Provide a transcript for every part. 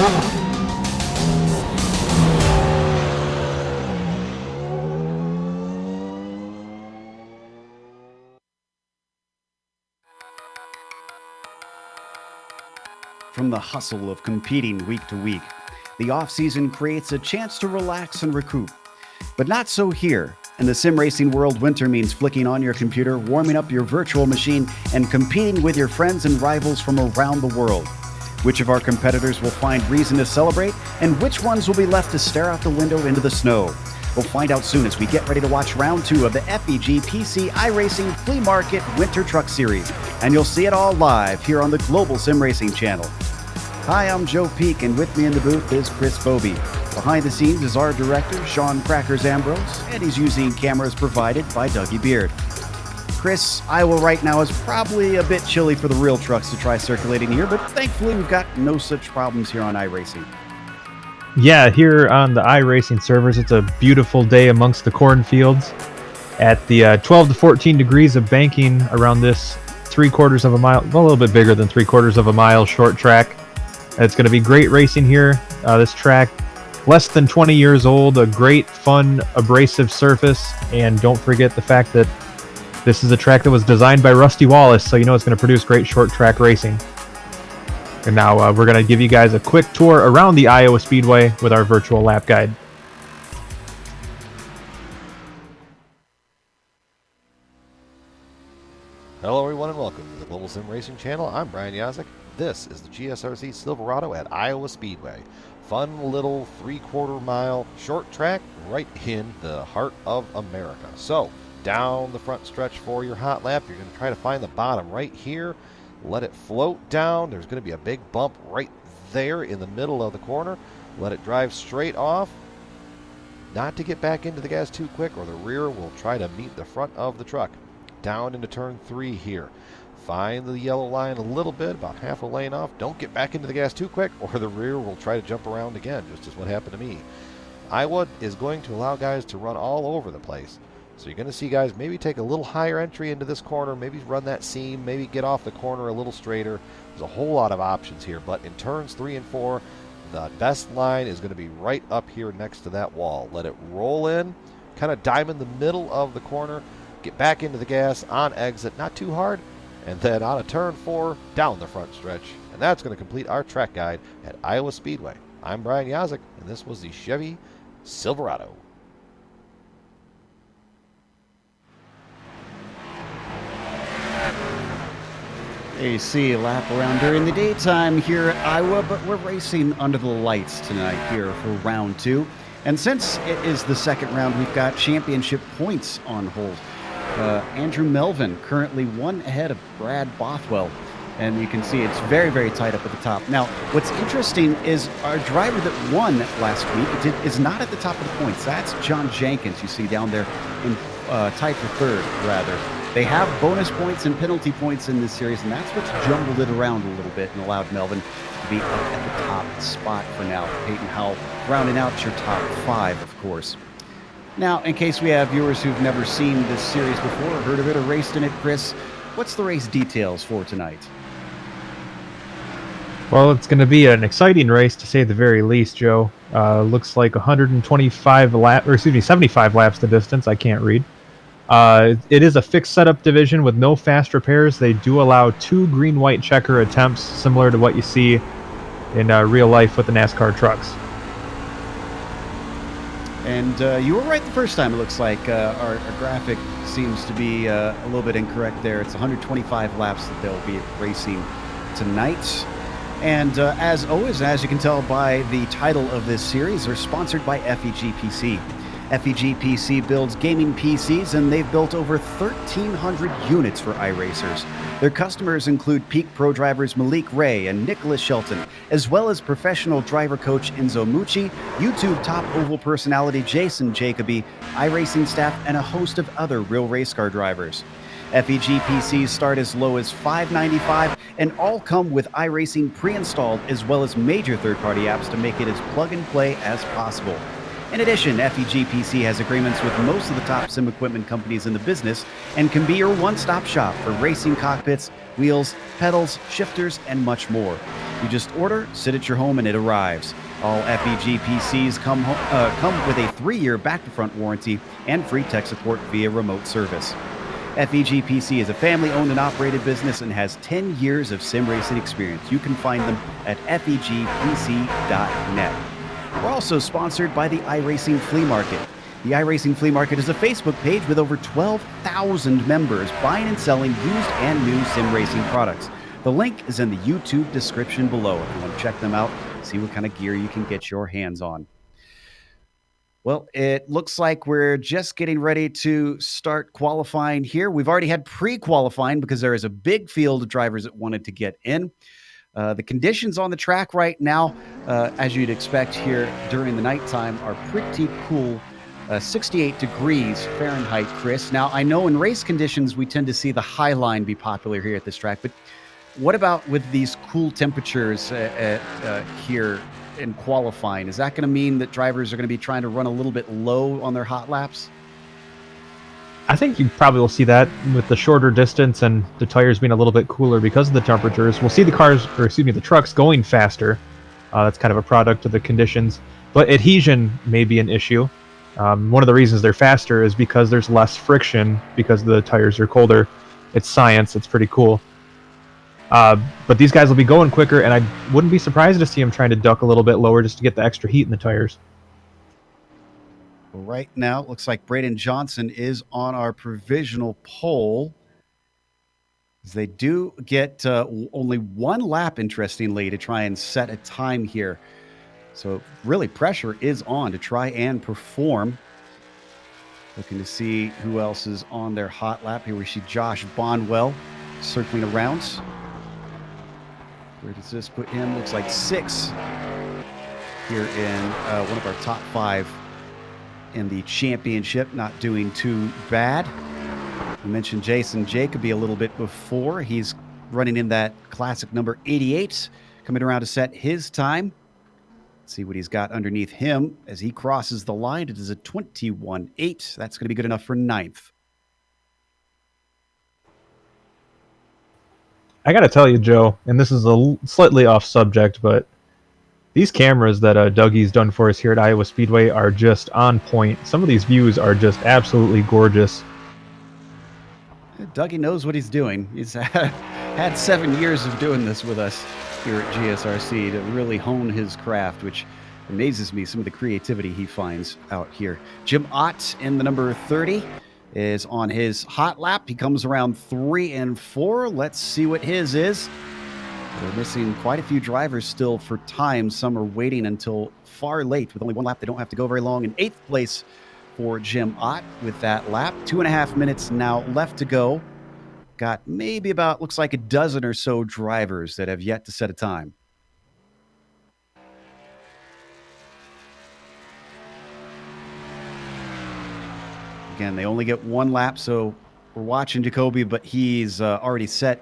From the hustle of competing week to week, the off-season creates a chance to relax and recoup. But not so here. In the sim racing world, winter means flicking on your computer, warming up your virtual machine, and competing with your friends and rivals from around the world. Which of our competitors will find reason to celebrate, and which ones will be left to stare out the window into the snow? We'll find out soon as we get ready to watch round 2 of the FEG PC iRacing Flea Market Winter Truck Series. And you'll see it all live here on the Global Sim Racing channel. Hi, I'm Joe Peak, and with me in the booth is Chris Bobby. Behind the scenes is our director, Sean Crackers Ambrose, and he's using cameras provided by Dougie Beard. Chris, Iowa right now is probably a bit chilly for the real trucks to try circulating here, but thankfully we've got no such problems here on iRacing. Yeah, here on the iRacing servers, it's a beautiful day amongst the cornfields at the 12 to 14 degrees of banking around this 3/4 of a mile, well, a little bit bigger than 3/4 of a mile short track. It's going to be great racing here. This track, less than 20 years old, a great, fun, abrasive surface, and don't forget the fact that this is a track that was designed by Rusty Wallace, so you know it's going to produce great short track racing. And now we're going to give you guys a quick tour around the Iowa Speedway with our virtual lap guide. Hello everyone and welcome to the Global Sim Racing channel. I'm Brian Yazek. This is the GSRC Silverado at Iowa Speedway. Fun little 3/4 mile short track right in the heart of America. So down the front stretch for your hot lap, you're going to try to find the bottom right here. Let it float down. There's going to be a big bump right there in the middle of the corner. Let it drive straight off. Not to get back into the gas too quick or the rear will try to meet the front of the truck. Down into turn 3 here. Find the yellow line a little bit, about half a lane off. Don't get back into the gas too quick or the rear will try to jump around again, just as what happened to me. Iowa is going to allow guys to run all over the place. So you're going to see guys maybe take a little higher entry into this corner, maybe run that seam, maybe get off the corner a little straighter. There's a whole lot of options here, but in turns 3 and 4, the best line is going to be right up here next to that wall. Let it roll in, kind of diamond the middle of the corner, get back into the gas on exit, not too hard, and then on a turn 4, down the front stretch. And that's going to complete our track guide at Iowa Speedway. I'm Brian Yazek, and this was the Chevy Silverado. You see a lap around during the daytime here at Iowa, but we're racing under the lights tonight here for round 2. And since it is the second round, we've got championship points on hold. Andrew Melvin currently 1 ahead of Brad Bothwell. And you can see it's very, very tight up at the top. Now, what's interesting is our driver that won last week is not at the top of the points. That's John Jenkins, you see down there in tied for 3rd, rather. They have bonus points and penalty points in this series, and that's what's jumbled it around a little bit and allowed Melvin to be up at the top spot for now. Peyton Howell rounding out your top 5, of course. Now, in case we have viewers who've never seen this series before, or heard of it, or raced in it, Chris, what's the race details for tonight? Well, it's going to be an exciting race, to say the very least, Joe. Looks like 75 laps the distance. I can't read. It is a fixed setup division with no fast repairs. They do allow 2 green-white checker attempts, similar to what you see in real life with the NASCAR trucks. And you were right the first time, it looks like. Our graphic seems to be a little bit incorrect there. It's 125 laps that they'll be racing tonight. And as always, as you can tell by the title of this series, they're sponsored by FEG PC. FEG PC builds gaming PCs, and they've built over 1,300 units for iRacers. Their customers include peak pro drivers Malik and Nicholas Shelton, as well as professional driver coach Enzo Mucci, YouTube top Oval Personality Jason Jacoby, iRacing staff, and a host of other real race car drivers. FEG PCs start as low as $595 and all come with iRacing pre-installed, as well as major third-party apps to make it as plug-and-play as possible. In addition, FEG PC has agreements with most of the top sim equipment companies in the business and can be your one-stop shop for racing cockpits, wheels, pedals, shifters, and much more. You just order, sit at your home, and it arrives. All FEG PCs come with a 3-year back-to-front warranty and free tech support via remote service. FEG PC is a family-owned and operated business and has 10 years of sim racing experience. You can find them at fegpc.net. We're also sponsored by the iRacing Flea Market. The iRacing Flea Market is a Facebook page with over 12,000 members buying and selling used and new sim racing products. The link is in the YouTube description below if you want to check them out, see what kind of gear you can get your hands on. Well, it looks like we're just getting ready to start qualifying here. We've already had pre-qualifying because there is a big field of drivers that wanted to get in. The conditions on the track right now, as you'd expect here during the nighttime, are pretty cool. 68 degrees Fahrenheit, Chris. Now, I know in race conditions, we tend to see the high line be popular here at this track, but what about with these cool temperatures here in qualifying? Is that going to mean that drivers are going to be trying to run a little bit low on their hot laps? I think you probably will see that with the shorter distance and the tires being a little bit cooler because of the temperatures. We'll see the trucks going faster. That's kind of a product of the conditions. But adhesion may be an issue. One of the reasons they're faster is because there's less friction because the tires are colder. It's science. It's pretty cool. But these guys will be going quicker, and I wouldn't be surprised to see them trying to duck a little bit lower just to get the extra heat in the tires. Well, right now, it looks like Brayden Johnson is on our provisional pole. They do get only one lap, interestingly, to try and set a time here. So really pressure is on to try and perform. Looking to see who else is on their hot lap. Here we see Josh Bonwell circling around. Where does this put him? Looks like 6 here in one of our top 5 in the championship. Not doing too bad. We mentioned Jason Jacoby a little bit before. He's running in that classic number 88, coming around to set his time. Let's see what he's got underneath him as he crosses the line. It is a 21.8. That's going to be good enough for 9th. I got to tell you, Joe, and this is a slightly off subject, but these cameras that Dougie's done for us here at Iowa Speedway are just on point. Some of these views are just absolutely gorgeous. Dougie knows what he's doing. He's had 7 years of doing this with us here at GSRC to really hone his craft, which amazes me, some of the creativity he finds out here. Jim Ott in the number 30 is on his hot lap. He comes around 3 and 4. Let's see what his is. We're missing quite a few drivers still for time. Some are waiting until far late with only 1 lap. They don't have to go very long. In 8th place for Jim Ott with that lap. 2.5 minutes now left to go. Got maybe about, looks like a dozen or so drivers that have yet to set a time. Again, they only get 1 lap, so we're watching Jacoby, but he's already set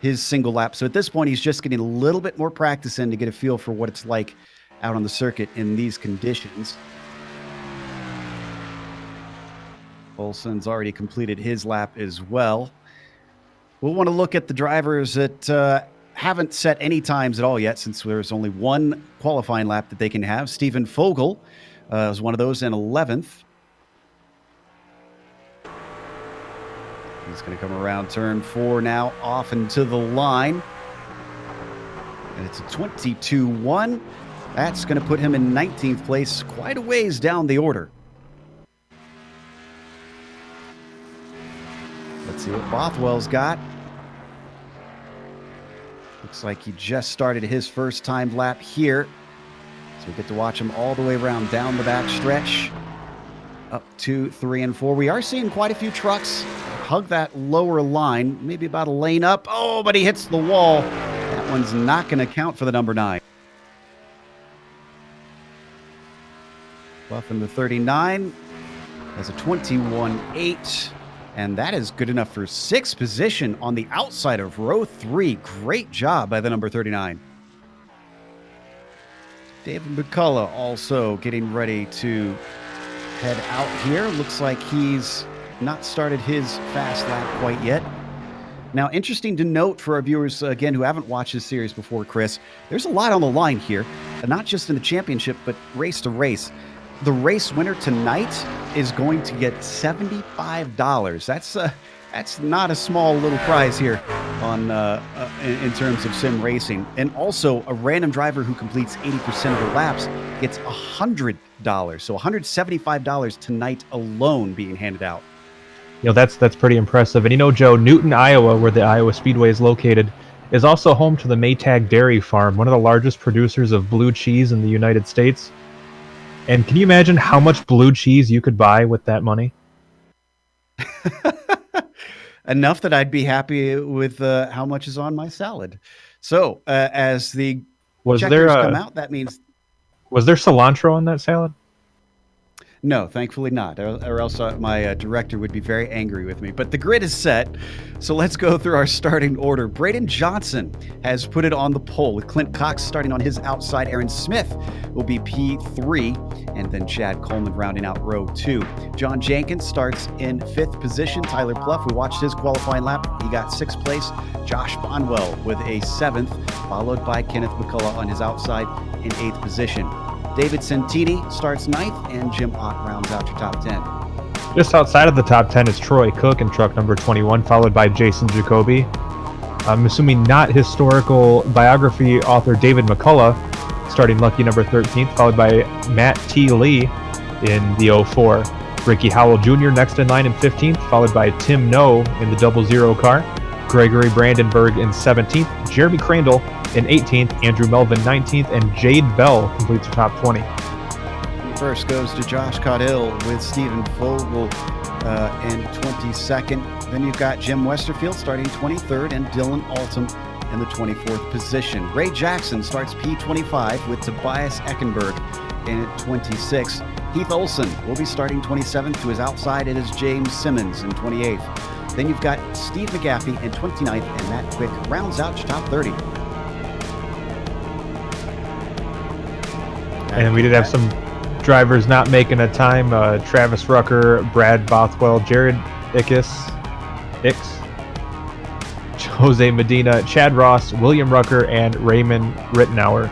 his single lap. So at this point, he's just getting a little bit more practice in to get a feel for what it's like out on the circuit in these conditions. Olson's already completed his lap as well. We'll want to look at the drivers that haven't set any times at all yet, since there's only 1 qualifying lap that they can have. Stephen Fogle is one of those in 11th. He's going to come around turn 4 now, off into the line. And it's a 22-1. That's going to put him in 19th place, quite a ways down the order. Let's see what Bothwell's got. Looks like he just started his first timed lap here. So we get to watch him all the way around down the back stretch. Up 2, 3, and 4. We are seeing quite a few trucks hug that lower line, maybe about a lane up. Oh, but he hits the wall. That one's not going to count for the number 9. Buff in the 39 has a 21.8. And that is good enough for 6th position on the outside of row 3. Great job by the number 39. David Mccullough also getting ready to head out here. Looks like he's not started his fast lap quite yet. Now, interesting to note for our viewers, again, who haven't watched this series before, Chris, there's a lot on the line here, not just in the championship, but race to race. The race winner tonight is going to get $75. That's not a small little prize here on in terms of sim racing. And also, a random driver who completes 80% of the laps gets $100. So $175 tonight alone being handed out. You know, that's pretty impressive. And you know, Joe, Newton, Iowa, where the Iowa Speedway is located, is also home to the Maytag Dairy Farm, one of the largest producers of blue cheese in the United States. And can you imagine how much blue cheese you could buy with that money? Enough that I'd be happy with how much is on my salad. So as the checkers come out, that means... Was there cilantro on that salad? No, thankfully not, or else my director would be very angry with me. But the grid is set, so let's go through our starting order. Brayden Johnson has put it on the pole, with Clint Cox starting on his outside. Aaron Smith will be P3, and then Chad Coleman rounding out row 2. John Jenkins starts in 5th position. Tyler Pluff, we watched his qualifying lap. He got 6th place. Josh Bonwell with a 7th, followed by Kenneth Mccullough on his outside in 8th position. David Santini starts 9th, and Jim Ott rounds out your top 10. Just outside of the top 10 is Troy Cook in truck number 21, followed by Jason Jacoby. I'm assuming not historical biography author David Mccullough starting lucky number 13th, followed by Matt T. Lee in the 04. Ricky Howell Jr. next in line in 15th, followed by Tim No in the 00 car. Gregory Brandenburg in 17th, Jeremy Crandall in 18th, Andrew Melvin 19th, and Jade Bell completes the top 20. First goes to Josh Caudill with Stephen Fogle in 22nd. Then you've got Jim Westerfield starting 23rd, and Dylan Altum in the 24th position. Ray Jackson starts P25 with Tobias Eckenberg in 26th. Heath Olson will be starting 27th. To his outside, it is James Simmons in 28th. Then you've got Steve McGaffey in 29th, and Matt Quick rounds out your top 30. And we did have some drivers not making a time. Travis Rucker, Brad Bothwell, Jared Ix, Jose Medina, Chad Ross, William Rucker, and Raymond Rittenauer.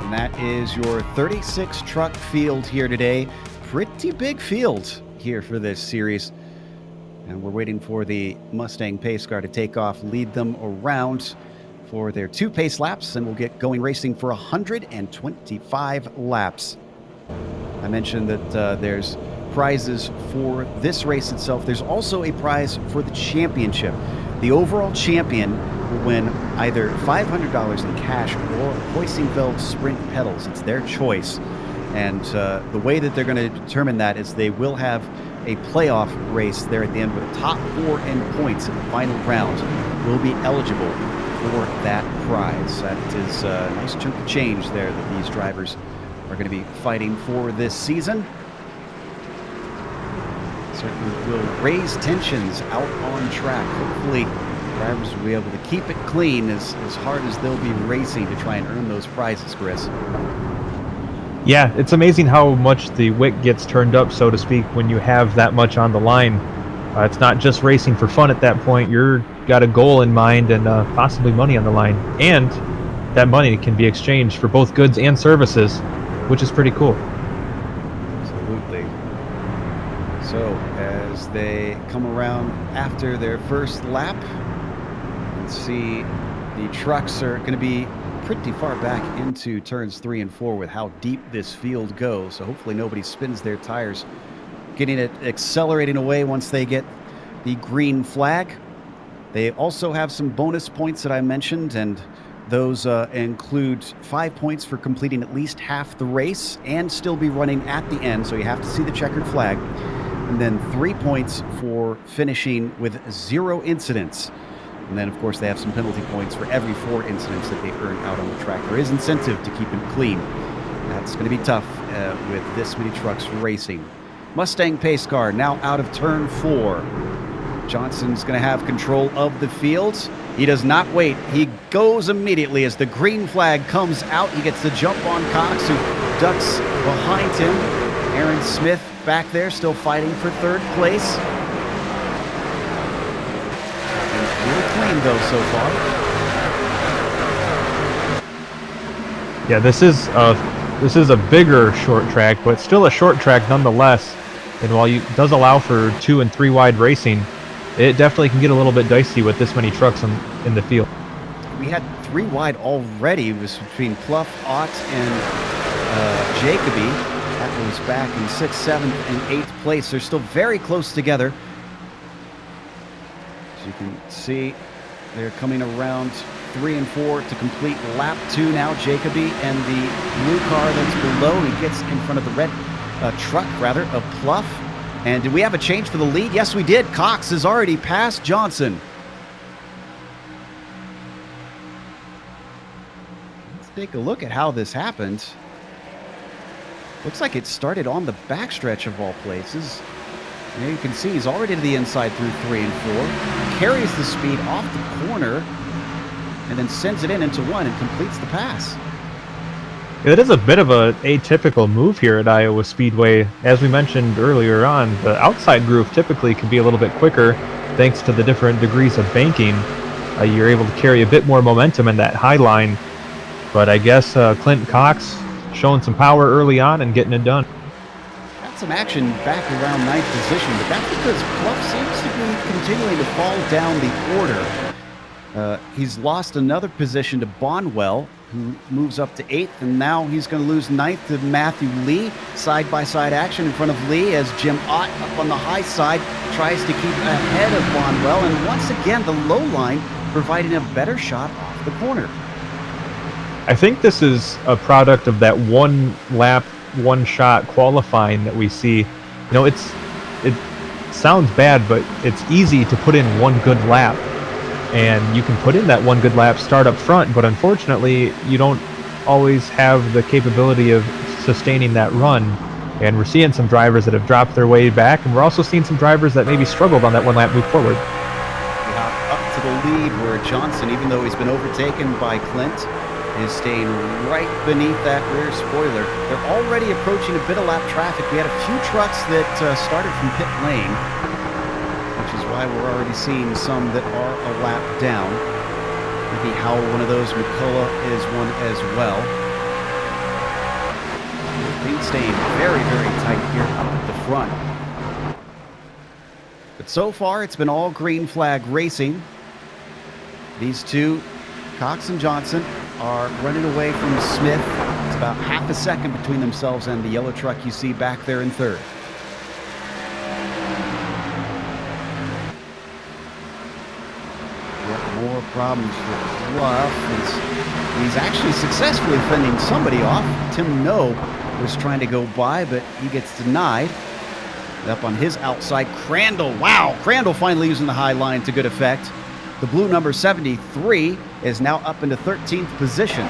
And that is your 36 truck field here today. Pretty big field here for this series. And we're waiting for the Mustang pace car to take off, lead them around for their 2 pace laps, and we'll get going racing for 125 laps. I mentioned that there's prizes for this race itself. There's also a prize for the championship. The overall champion will win either $500 in cash or Hoisingfeld Sprint pedals. It's their choice. And the way that they're going to determine that is they will have a playoff race there at the end, with the top 4 end points in the final round will be eligible for that prize. That is a nice chunk of change there that these drivers are going to be fighting for this season. Certainly will raise tensions out on track. Hopefully drivers will be able to keep it clean as hard as they'll be racing to try and earn those prizes, Chris. Yeah, it's amazing how much the wick gets turned up, so to speak, when you have that much on the line. It's not just racing for fun at that point. You've got a goal in mind and possibly money on the line. And that money can be exchanged for both goods and services, which is pretty cool. Absolutely. So as they come around after their first lap, let's see, the trucks are going to be pretty far back into turns 3 and 4 with how deep this field goes. So hopefully nobody spins their tires, getting it accelerating away once they get the green flag. They also have some bonus points that I mentioned, and those include 5 points for completing at least half the race and still be running at the end, so you have to see the checkered flag. And then 3 points for finishing with 0 incidents. And then, of course, they have some penalty points for every 4 incidents that they earn out on the track. There is incentive to keep it clean. That's going to be tough with this many trucks racing. Mustang pace car now out of turn 4. Johnson's going to have control of the fields. He does not wait. He goes immediately as the green flag comes out. He gets the jump on Cox, who ducks behind him. Aaron Smith back there still fighting for third place. Really clean though so far. Yeah, this is a bigger short track, but still a short track nonetheless. And while it does allow for 2 and 3 wide racing, it definitely can get a little bit dicey with this many trucks in the field. We had 3 wide already. It was between Pluff, Ott, and Jacoby. That was back in 6th, 7th, and 8th place. They're still very close together. As you can see, they're coming around 3 and 4 to complete lap 2 now. Jacoby and the blue car that's below. He gets in front of the red truck, rather, of Pluff. And did we have a change for the lead? Yes, we did. Cox has already passed Johnson. Let's take a look at how this happened. Looks like it started on the backstretch of all places. There you can see he's already to the inside through 3 and 4. Carries the speed off the corner and then sends it into 1 and completes the pass. It is a bit of an atypical move here at Iowa Speedway. As we mentioned earlier on, the outside groove typically can be a little bit quicker thanks to the different degrees of banking. You're able to carry a bit more momentum in that high line. But I guess Clint Cox showing some power early on and getting it done. Got some action back around 9th position, but that's because Pluff seems to be continuing to fall down the order. He's lost another position to Bonwell, who moves up to 8th, and now he's going to lose 9th to Matthew Lee. Side-by-side action in front of Lee as Jim Ott up on the high side tries to keep ahead of Bonwell, and once again the low line providing a better shot off the corner. I think this is a product of that one lap, one shot qualifying that we see. You know, it sounds bad, but it's easy to put in one good lap. And you can put in that one good lap, start up front, but unfortunately, you don't always have the capability of sustaining that run. And we're seeing some drivers that have dropped their way back, and we're also seeing some drivers that maybe struggled on that one lap move forward. Yeah, up to the lead where Johnson, even though he's been overtaken by Clint, is staying right beneath that rear spoiler. They're already approaching a bit of lap traffic. We had a few trucks that started from pit lane, which is why we're already seeing some that are a lap down. Maybe Howell, one of those. Mccullough is one as well. Things staying very, very tight here up at the front. But so far, it's been all green flag racing. These two, Cox and Johnson, are running away from Smith. It's about half a second between themselves and the yellow truck you see back there in third. More problems for Bluff. He's actually successfully fending somebody off. Tim No was trying to go by, but he gets denied. Up on his outside, Crandall. Wow, Crandall finally using the high line to good effect. The blue number 73 is now up into 13th position.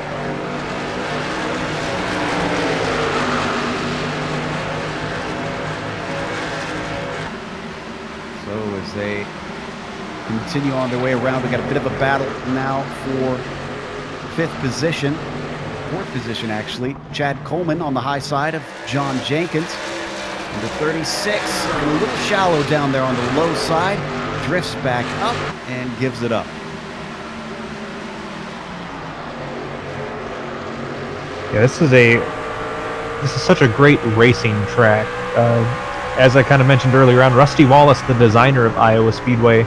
So as they continue on their way around, we got a bit of a battle now for 5th position, 4th position actually. Chad Coleman on the high side of John Jenkins. Number 36, a little shallow down there on the low side. Drifts back up and gives it up. Yeah, this is such a great racing track. As I kind of mentioned earlier on, Rusty Wallace, the designer of Iowa Speedway,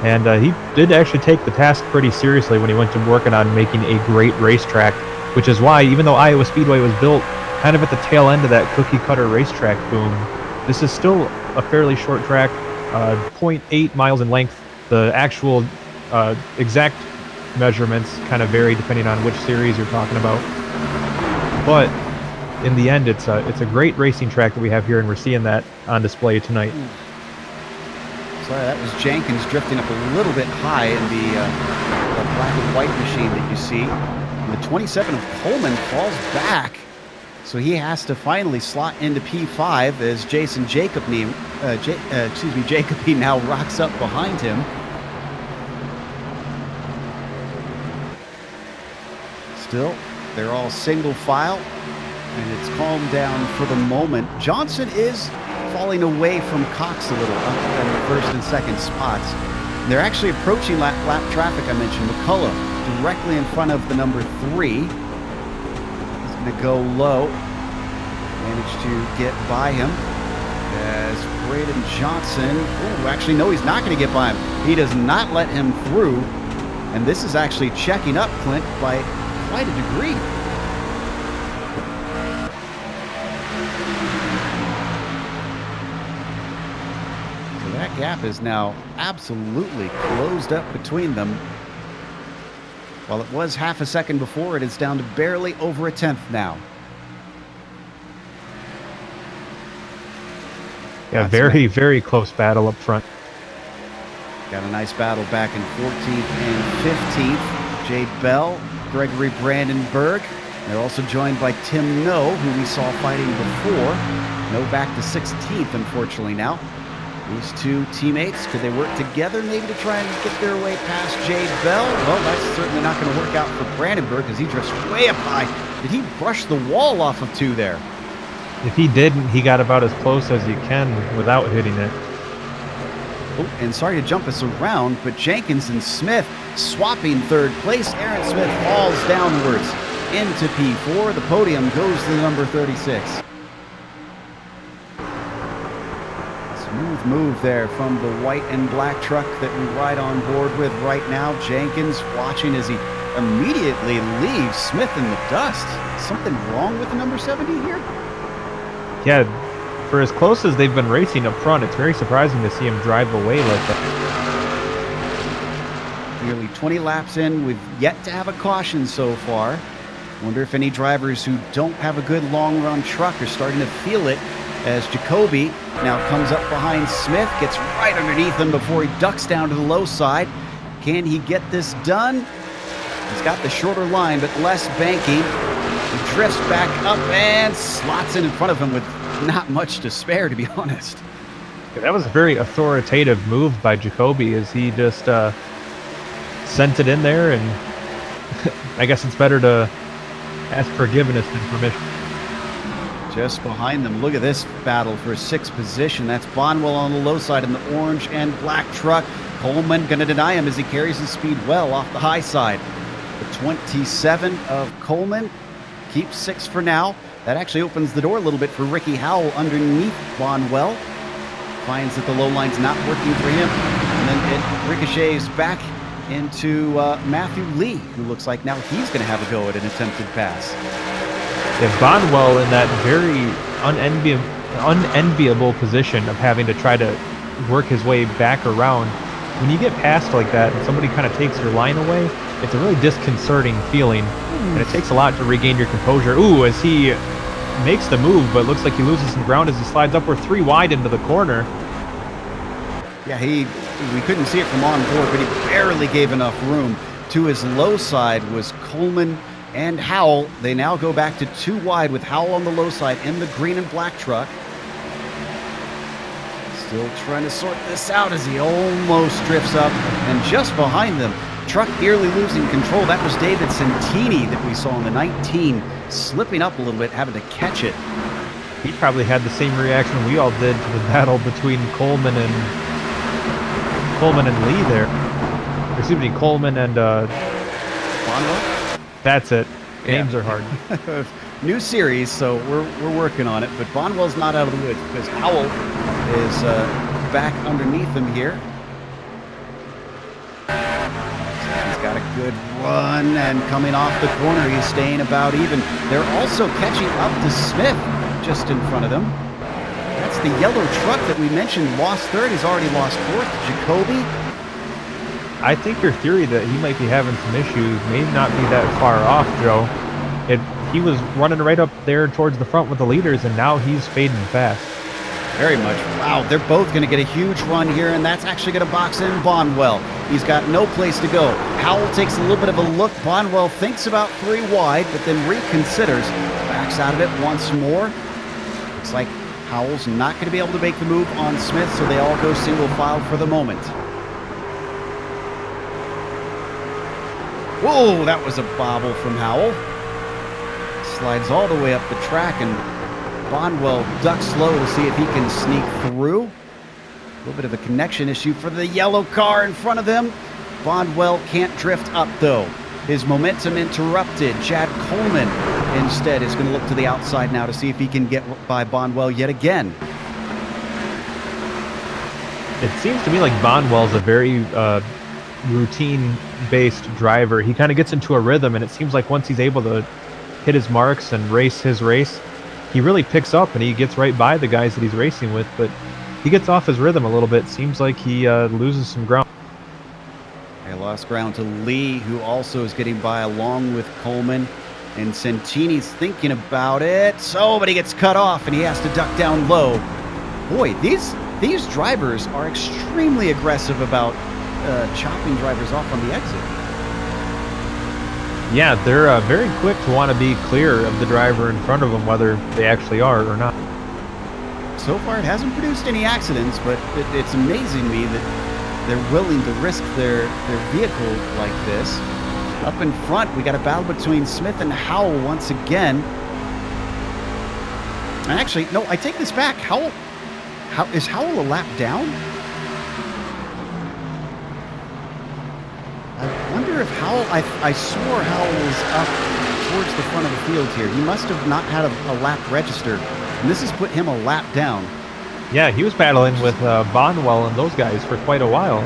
and he did actually take the task pretty seriously when he went to working on making a great racetrack, which is why, even though Iowa Speedway was built kind of at the tail end of that cookie cutter racetrack boom, this is still a fairly short track. 0.8 miles in length. The actual exact measurements kind of vary depending on which series you're talking about. But in the end, it's a great racing track that we have here, and we're seeing that on display tonight. Sorry, that was Jenkins drifting up a little bit high in the black and white machine that you see. And the 27 of Coleman falls back. So he has to finally slot into P5 as Jason Jacoby now rocks up behind him. Still, they're all single file, and it's calmed down for the moment. Johnson is falling away from Cox a little up in the first and second spots. They're actually approaching lap traffic, I mentioned. Mccullough directly in front of the number 3. He's going to go low. Managed to get by him as Brayden Johnson. Oh, actually, no, he's not going to get by him. He does not let him through. And this is actually checking up Clint by quite a degree. So that gap is now absolutely closed up between them. While it was half a second before, it is down to barely over a tenth now. Yeah, very, very close battle up front. Got a nice battle back in 14th and 15th. Jade Bell, Gregory Brandenburg. They're also joined by Tim No, who we saw fighting before. No back to 16th, unfortunately, now. These two teammates, could they work together maybe to try and get their way past Jade Bell? Well, that's certainly not going to work out for Brandenburg as he drifts way up high. Did he brush the wall off of 2 there? If he didn't, he got about as close as you can without hitting it. Oh, and sorry to jump us around, but Jenkins and Smith swapping third place. Aaron Smith falls downwards into P4. The podium goes to the number 36. Smooth move there from the white and black truck that we ride on board with right now. Jenkins watching as he immediately leaves Smith in the dust. Something wrong with the number 70 here? Yeah, for as close as they've been racing up front, it's very surprising to see him drive away like that. Nearly 20 laps in, we've yet to have a caution so far. Wonder if any drivers who don't have a good long run truck are starting to feel it as Jacoby now comes up behind Smith, gets right underneath him before he ducks down to the low side. Can he get this done? He's got the shorter line, but less banking. He drifts back up and slots in front of him with not much to spare, to be honest. Yeah, that was a very authoritative move by Jacoby as he just sent it in there, and I guess it's better to ask forgiveness than permission. Just behind them, look at this battle for 6th position. That's Bonwell on the low side in the orange and black truck. Coleman going to deny him as he carries his speed well off the high side. The 27 of Coleman keeps 6th for now. That actually opens the door a little bit for Ricky Howell underneath Bonwell. Finds that the low line's not working for him. And then it ricochets back into Matthew Lee, who looks like now he's going to have a go at an attempted pass. Yeah, Bonwell in that very unenviable position of having to try to work his way back around. When you get past like that and somebody kind of takes your line away, it's a really disconcerting feeling, and it takes a lot to regain your composure. Ooh, as he makes the move, but looks like he loses some ground as he slides upward 3 wide into the corner. Yeah, we couldn't see it from on board, but he barely gave enough room. To his low side was Coleman and Howell. They now go back to 2 wide with Howell on the low side in the green and black truck. Still trying to sort this out as he almost drifts up, and just behind them, truck nearly losing control. That was David Santini that we saw in the 19, slipping up a little bit, having to catch it. He probably had the same reaction we all did to the battle between Coleman and Lee there. Or, excuse me, Coleman and Bonwell? That's it. Names are hard. New series, so we're working on it. But Bonwell's not out of the woods because Howell is back underneath him here. He's got a good run, and coming off the corner, he's staying about even. They're also catching up to Smith just in front of them. That's the yellow truck that we mentioned lost 3rd. He's already lost 4th. Jacoby. I think your theory that he might be having some issues may not be that far off, Joe. He was running right up there towards the front with the leaders, and now he's fading fast. Very much. Wow, they're both going to get a huge run here, and that's actually going to box in Bonwell. He's got no place to go. Howell takes a little bit of a look. Bonwell thinks about 3 wide, but then reconsiders. Back backs out of it once more. Looks like Howell's not going to be able to make the move on Smith, so they all go single file for the moment. Whoa, that was a bobble from Howell. Slides all the way up the track, and Bonwell ducks low to see if he can sneak through. A little bit of a connection issue for the yellow car in front of them. Bonwell can't drift up, though. His momentum interrupted. Chad Coleman instead is going to look to the outside now to see if he can get by Bonwell yet again. It seems to me like Bonwell's a very routine-based driver. He kind of gets into a rhythm, and it seems like once he's able to hit his marks and race his race, he really picks up and he gets right by the guys that he's racing with, but he gets off his rhythm a little bit. Seems like he loses some ground. They lost ground to Lee, who also is getting by along with Coleman. And Santini's thinking about it. Oh, but he gets cut off and he has to duck down low. Boy, these drivers are extremely aggressive about chopping drivers off on the exit. Yeah, they're very quick to want to be clear of the driver in front of them, whether they actually are or not. So far, it hasn't produced any accidents, but it's amazing to me that they're willing to risk their vehicle like this. Up in front, we got a battle between Smith and Howell once again. And actually, no, I take this back. Is Howell a lap down? I wonder if Howell, I swore Howell was up towards the front of the field here. He must have not had a lap registered. And this has put him a lap down. Yeah, he was battling with Bonwell and those guys for quite a while.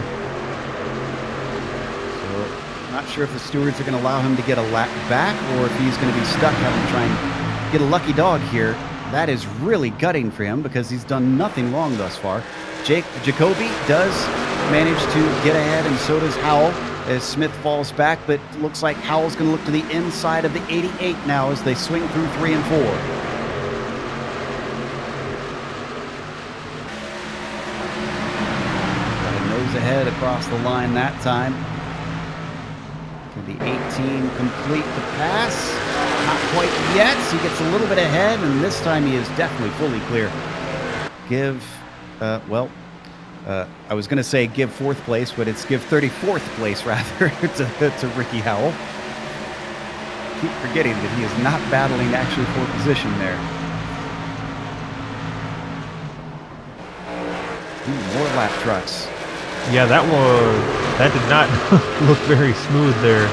So, not sure if the stewards are going to allow him to get a lap back or if he's going to be stuck having to try and get a lucky dog here. That is really gutting for him because he's done nothing wrong thus far. Jacoby does manage to get ahead, and so does Howell as Smith falls back, but looks like Howell's going to look to the inside of the 88 now as they swing through 3 and 4. Ahead across the line that time. Can the 18 complete the pass? Not quite yet. He gets a little bit ahead, and this time he is definitely fully clear. I was going to say give 4th place, but it's give 34th place rather to Ricky Howell. Keep forgetting that he is not battling actually for position there. Ooh, more lap trucks. Yeah, that did not look very smooth there,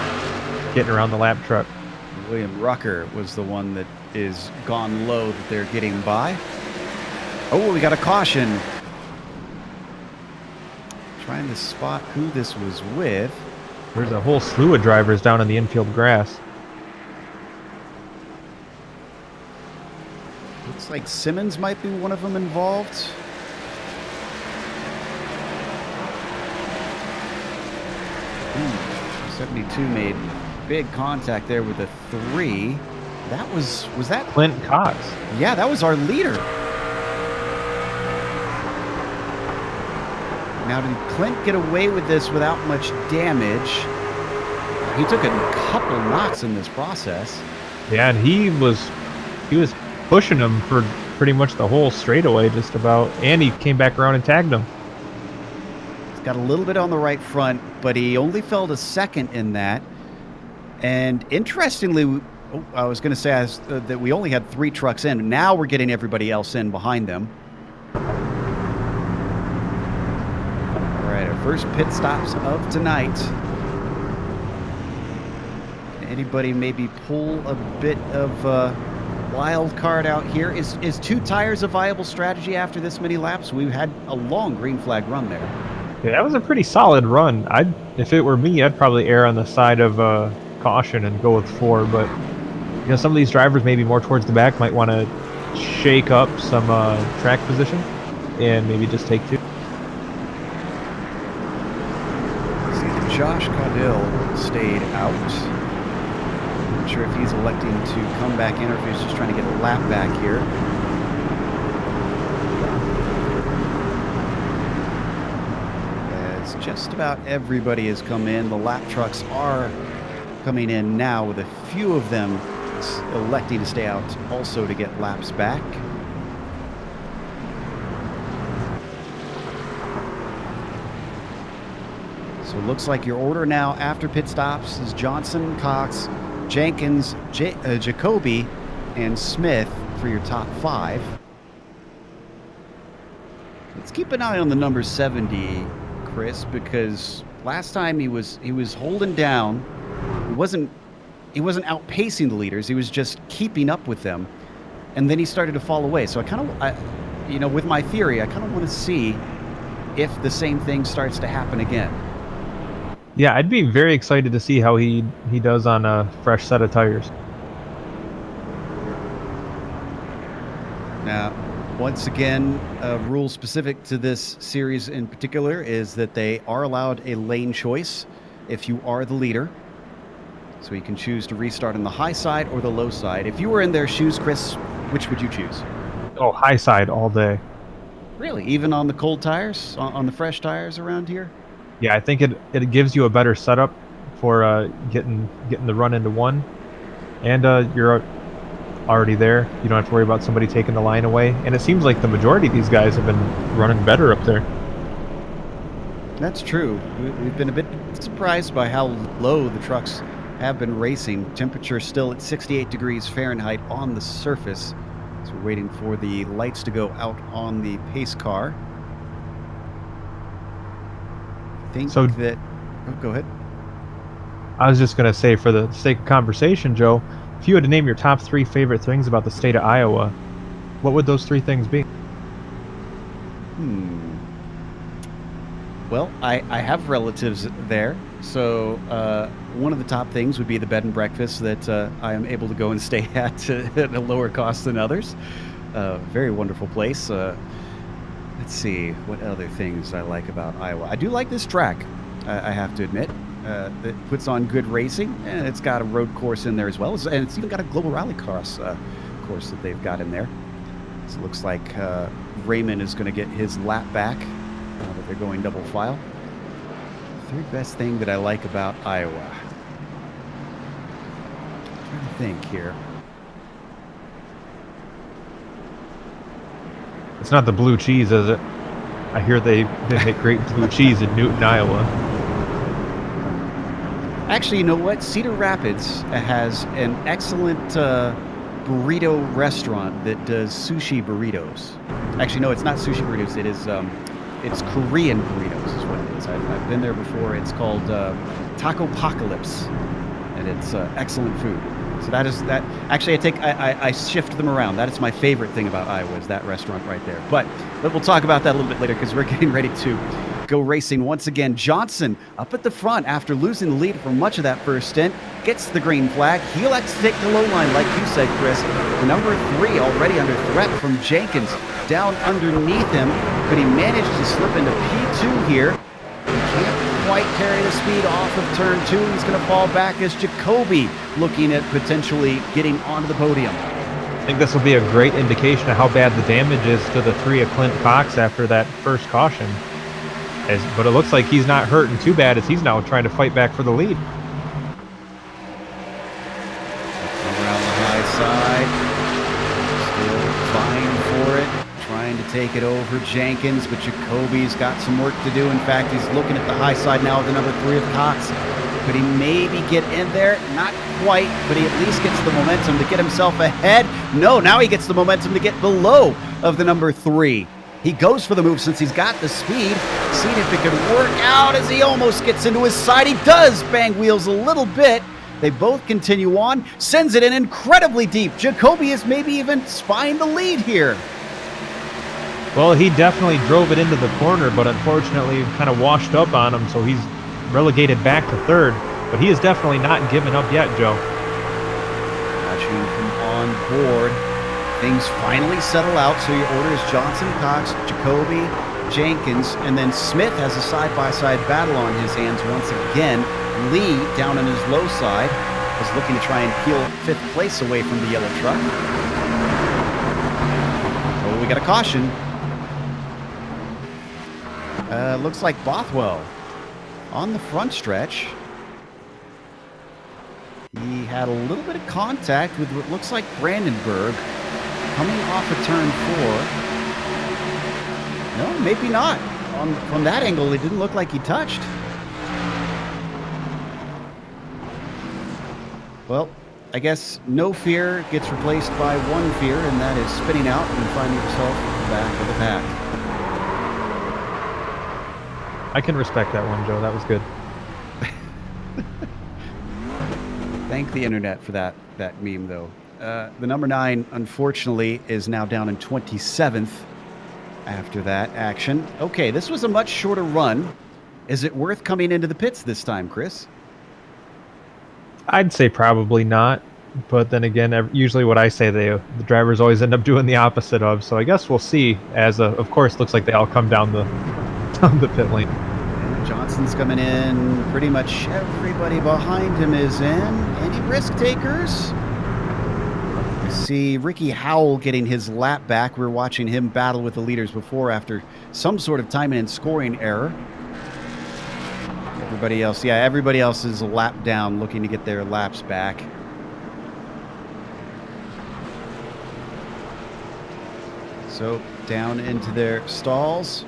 getting around the lap truck. William Rucker was the one that is gone low that they're getting by. Oh, we got a caution. Trying to spot who this was with. There's a whole slew of drivers down in the infield grass. Looks like Simmons might be one of them involved. 72 made big contact there with a 3. Was that Clint Cox? Yeah, that was our leader. Now, did Clint get away with this without much damage? He took a couple knocks in this process. Yeah, and he was pushing him for pretty much the whole straightaway, just about, and he came back around and tagged him. Got a little bit on the right front, but he only fell to 2nd in that. And interestingly, I was going to say that we only had 3 trucks in. Now we're getting everybody else in behind them. All right, our first pit stops of tonight. Can anybody maybe pull a bit of wild card out here? Is 2 tires a viable strategy after this many laps? We've had a long green flag run there. Yeah, that was a pretty solid run. If it were me, I'd probably err on the side of caution and go with 4. But some of these drivers, maybe more towards the back, might want to shake up some track position and maybe just take 2. See that Josh Caudill stayed out. Not sure if he's electing to come back in or if he's just trying to get a lap back here. Just about everybody has come in. The lap trucks are coming in now with a few of them Jenkins electing to stay out also to get laps back. So it looks like your order now after pit stops is Johnson, Cox, Jenkins, Jacoby, and Smith for your top 5. Let's keep an eye on the number 70, Chris, because last time he was holding down. He wasn't outpacing the leaders. He was just keeping up with them, and then he started to fall away. So with my theory, I kind of want to see if the same thing starts to happen again. Yeah, I'd be very excited to see how he does on a fresh set of tires. Now, once again, a rule specific to this series in particular is that they are allowed a lane choice if you are the leader. So you can choose to restart on the high side or the low side. If you were in their shoes, Chris, which would you choose? Oh, high side all day. Really? Even on the cold tires? On the fresh tires around here? Yeah, I think it gives you a better setup for getting the run into one, and you're already there. You don't have to worry about somebody taking the line away. And it seems like the majority of these guys have been running better up there. That's true. We've been a bit surprised by how low the trucks have been racing. Temperature still at 68 degrees Fahrenheit on the surface. So we're waiting for the lights to go out on the pace car. Oh, go ahead. I was just going to say, for the sake of conversation, Joe, if you had to name your top 3 favorite things about the state of Iowa, what would those 3 things be? Well, I have relatives there, so one of the top things would be the bed and breakfast that I am able to go and stay at at a lower cost than others. Very wonderful place. Let's see, what other things I like about Iowa. I do like this track, I have to admit. It puts on good racing, and it's got a road course in there as well. And it's even got a global rally course that they've got in there. So it looks like Raymond is going to get his lap back, but they're going double file. Third best thing that I like about Iowa. I'm trying to think here. It's not the blue cheese, is it? I hear they make great blue cheese in Newton, Iowa. Actually, you know what? Cedar Rapids has an excellent burrito restaurant that does sushi burritos. Actually, no, it's not sushi burritos. It is it's Korean burritos is what it is. I've been there before. It's called Taco Apocalypse, and it's excellent food. So that is that. Actually, I shift them around. That is my favorite thing about Iowa, is that restaurant right there. But we'll talk about that a little bit later, because we're getting ready to go racing once again. Johnson up at the front after losing the lead for much of that first stint, gets the green flag. He elects to take the low line, like you said, Chris. The number 3 already under threat from Jenkins down underneath him. Could he manage to slip into P2 here? He can't quite carry the speed off of turn 2. He's going to fall back as Jacoby looking at potentially getting onto the podium. I think this will be a great indication of how bad the damage is to the 3 of Clint Cox after that first caution. But it looks like he's not hurting too bad, as he's now trying to fight back for the lead. Around the high side, still vying for it, trying to take it over Jenkins, but Jacoby's got some work to do. In fact, he's looking at the high side now with the number 3 of Cox. Could he maybe get in there? Not quite, but he at least gets the momentum to get himself ahead. No, now he gets the momentum to get below of the number 3. He goes for the move since he's got the speed. Seeing if it could work out as he almost gets into his side. He does bang wheels a little bit. They both continue on. Sends it in incredibly deep. Jacoby is maybe even spying the lead here. Well, he definitely drove it into the corner, but unfortunately kind of washed up on him, so he's relegated back to 3rd. But he is definitely not giving up yet, Joe. Watching from on board. Things finally settle out, so your order is Johnson, Cox, Jacoby, Jenkins, and then Smith has a side-by-side battle on his hands once again. Lee, down on his low side, is looking to try and peel 5th place away from the yellow truck. Oh, we got a caution. Looks like Bothwell on the front stretch. He had a little bit of contact with what looks like Brandenburg coming off of turn 4. No, maybe not. From that angle, it didn't look like he touched. Well, I guess no fear gets replaced by one fear, and that is spinning out and finding yourself at the back of the pack. I can respect that one, Joe. That was good. Thank the internet for that meme, though. The number 9, unfortunately, is now down in 27th after that action. Okay, this was a much shorter run. Is it worth coming into the pits this time, Chris? I'd say probably not. But then again, usually what I say, the drivers always end up doing the opposite of. So I guess we'll see. As of course, looks like they all come down the pit lane. And Johnson's coming in. Pretty much everybody behind him is in. Any risk takers? I see Ricky Howell getting his lap back. We were watching him battle with the leaders before after some sort of timing and scoring error. Everybody else, yeah, everybody else is a lap down, looking to get their laps back. So down into their stalls.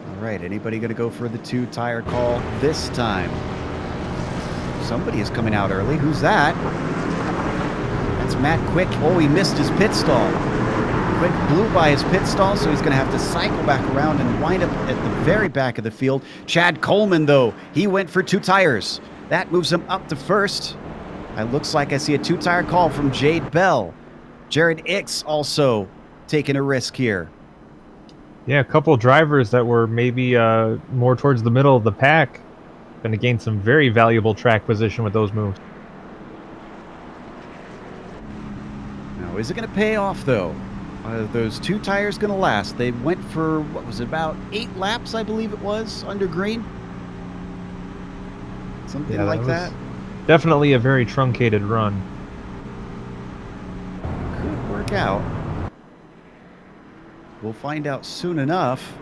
All right, anybody going to go for the 2-tire call this time? Somebody is coming out early. Who's that? That's Matt Quick. Oh, he missed his pit stall. Quick blew by his pit stall, so he's going to have to cycle back around and wind up at the very back of the field. Chad Coleman, though, he went for 2 tires. That moves him up to first. It looks like I see a 2-tire call from Jade Bell. Jared Ix also taking a risk here. Yeah, a couple drivers that were maybe more towards the middle of the pack. Going to gain some very valuable track position with those moves. Now, is it going to pay off, though? Are those 2 tires going to last? They went for, what was it, about 8 laps, I believe it was, under green? Something like that. Definitely a very truncated run. Could work out. We'll find out soon enough.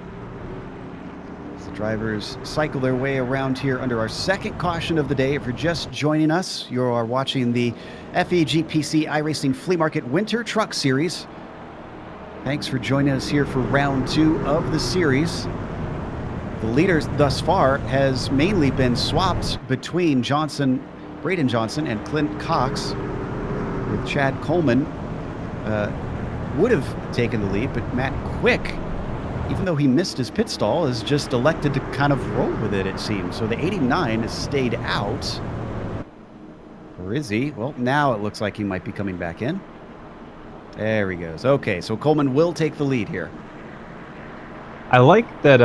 As the drivers cycle their way around here under our second caution of the day. If you're just joining us, you are watching the FEG PC iRacing Flea Market Winter Truck Series. Thanks for joining us here for round 2 of the series. The leaders thus far has mainly been swapped between Brayden Johnson and Clint Cox, with Chad Coleman would have taken the lead, but Matt Quick, even though he missed his pit stall, is just elected to kind of roll with it, it seems. So the 89 has stayed out. Or is he? Well, now it looks like he might be coming back in. There he goes. Okay, so Coleman will take the lead here. I like that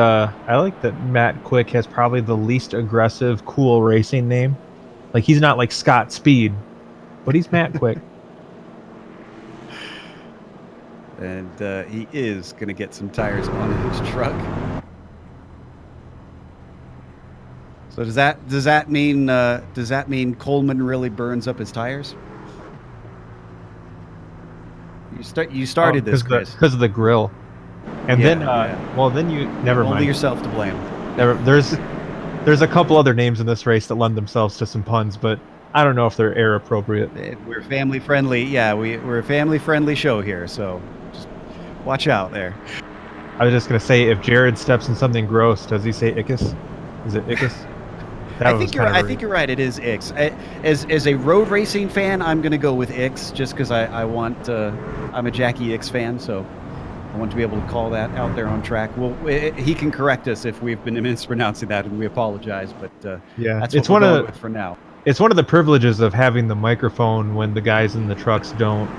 Matt Quick has probably the least aggressive, cool racing name. Like, he's not like Scott Speed, but he's Matt Quick. And he is going to get some tires on his truck. So does that mean Coleman really burns up his tires? You started this, Chris, because of the grill, and then you never mind. Only yourself to blame. There's a couple other names in this race that lend themselves to some puns, but I don't know if they're air appropriate. We're family friendly. Yeah, we're a family friendly show here, so just watch out there. I was just gonna say, if Jared steps in something gross, does he say Ickus? Is it Ickus? I think you're right. It is Ix. As a road racing fan, I'm going to go with Ix just because I'm a Jackie Ix fan, so I want to be able to call that out there on track. Well, he can correct us if we've been mispronouncing that, and we apologize. But yeah, that's what we'll go with for now. It's one of the privileges of having the microphone when the guys in the trucks don't.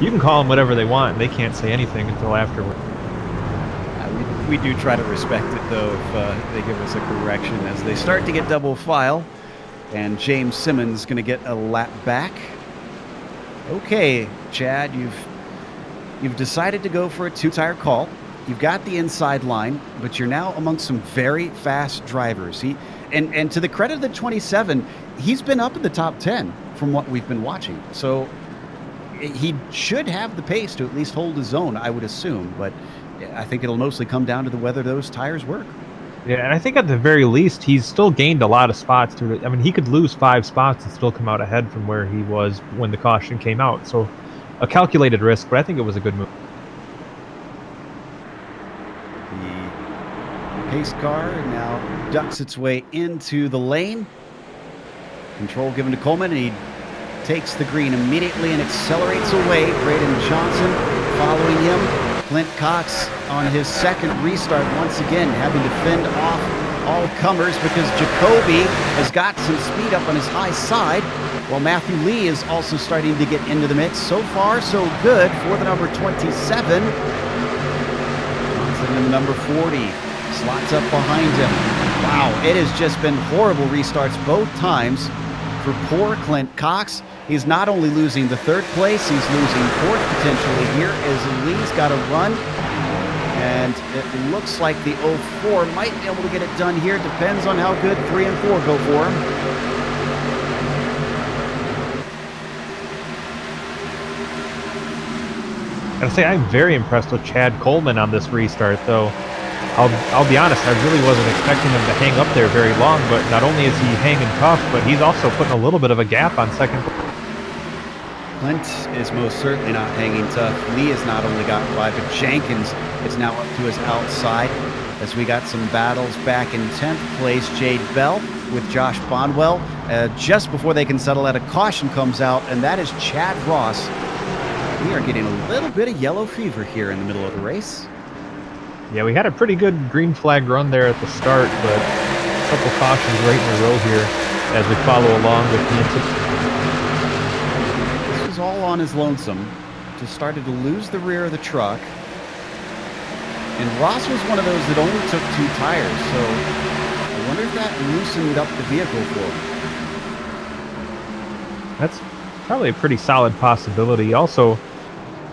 You can call them whatever they want, and they can't say anything until afterward. We do try to respect it, though, if they give us a correction as they start to get double file. And James Simmons going to get a lap back. Okay, Chad, you've decided to go for a 2-tire call. You've got the inside line, but you're now amongst some very fast drivers. And to the credit of the 27, he's been up in the top 10 from what we've been watching. So he should have the pace to at least hold his own, I would assume, but I think it'll mostly come down to whether those tires work. Yeah, and I think at the very least, he's still gained a lot of spots. I mean, he could lose 5 spots and still come out ahead from where he was when the caution came out. So a calculated risk, but I think it was a good move. The pace car now ducks its way into the lane. Control given to Coleman, and he takes the green immediately and accelerates away. Brayden Johnson following him. Clint Cox on his second restart once again, having to fend off all comers because Jacoby has got some speed up on his high side, while Matthew Lee is also starting to get into the mix. So far, so good for the number 27. Johnson in the number 40. Slots up behind him. Wow, it has just been horrible restarts both times for poor Clint Cox. He's not only losing the third place, he's losing fourth potentially here as Lee's got a run. And it looks like the 04 might be able to get it done here. Depends on how good 3 and 4 go for him. I gotta say, I'm very impressed with Chad Coleman on this restart, though. I'll be honest, I really wasn't expecting him to hang up there very long, but not only is he hanging tough, but he's also putting a little bit of a gap on second. Clint is most certainly not hanging tough. Lee has not only gotten by, but Jenkins is now up to his outside as we got some battles back in 10th place. Jade Bell with Josh Bonwell. Just before they can settle out, a caution comes out, and that is Chad Ross. We are getting a little bit of yellow fever here in the middle of the race. Yeah, we had a pretty good green flag run there at the start, but a couple cautions right in a row here as we follow along with the all on his lonesome. Just started to lose the rear of the truck. And Ross was one of those that only took 2 tires, so I wonder if that loosened up the vehicle for him. That's probably a pretty solid possibility. Also,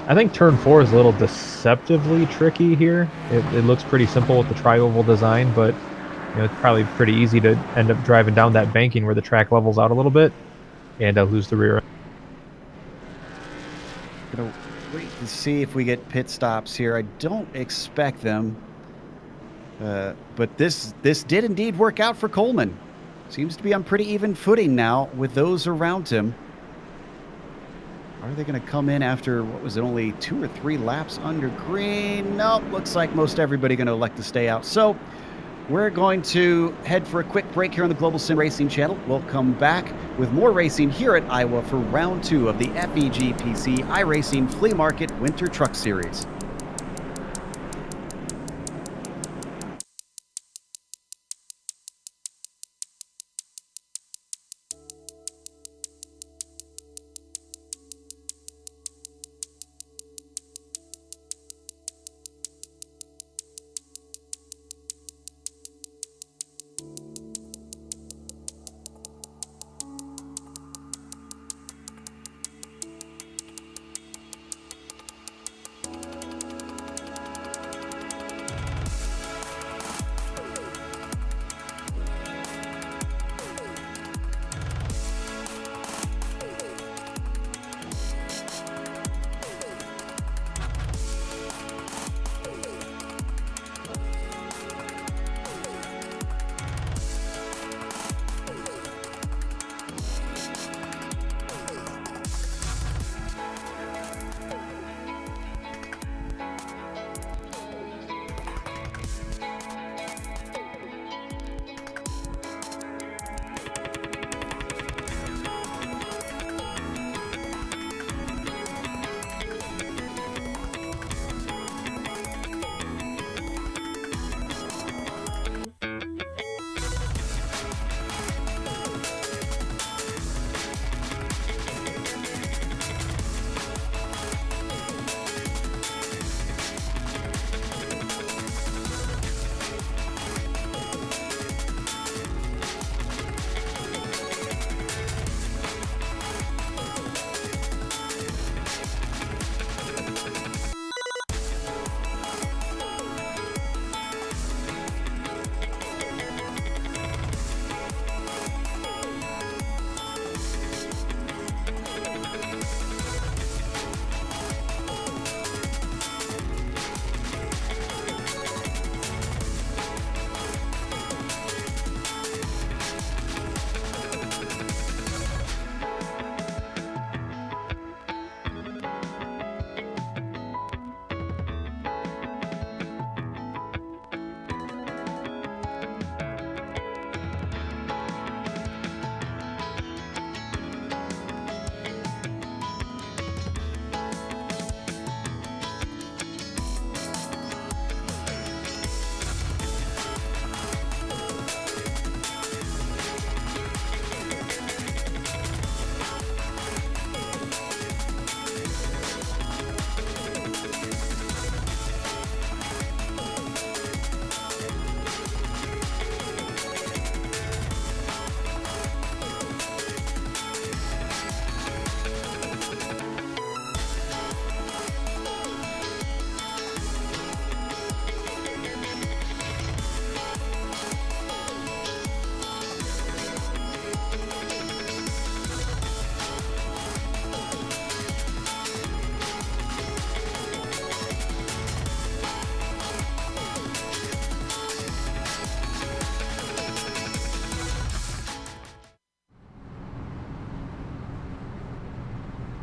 I think turn 4 is a little deceptively tricky here. It looks pretty simple with the tri-oval design, but it's probably pretty easy to end up driving down that banking where the track levels out a little bit and lose the rear. Gonna wait to see if we get pit stops here. I don't expect them, but this did indeed work out for Coleman. Seems to be on pretty even footing now with those around him. Are they going to come in after, what was it, only 2 or 3 laps under green? Nope, looks like most everybody going to elect to stay out. So we're going to head for a quick break here on the Global Sim Racing channel. We'll come back with more racing here at Iowa for round 2 of the FEG PC iRacing Flea Market Winter Truck Series.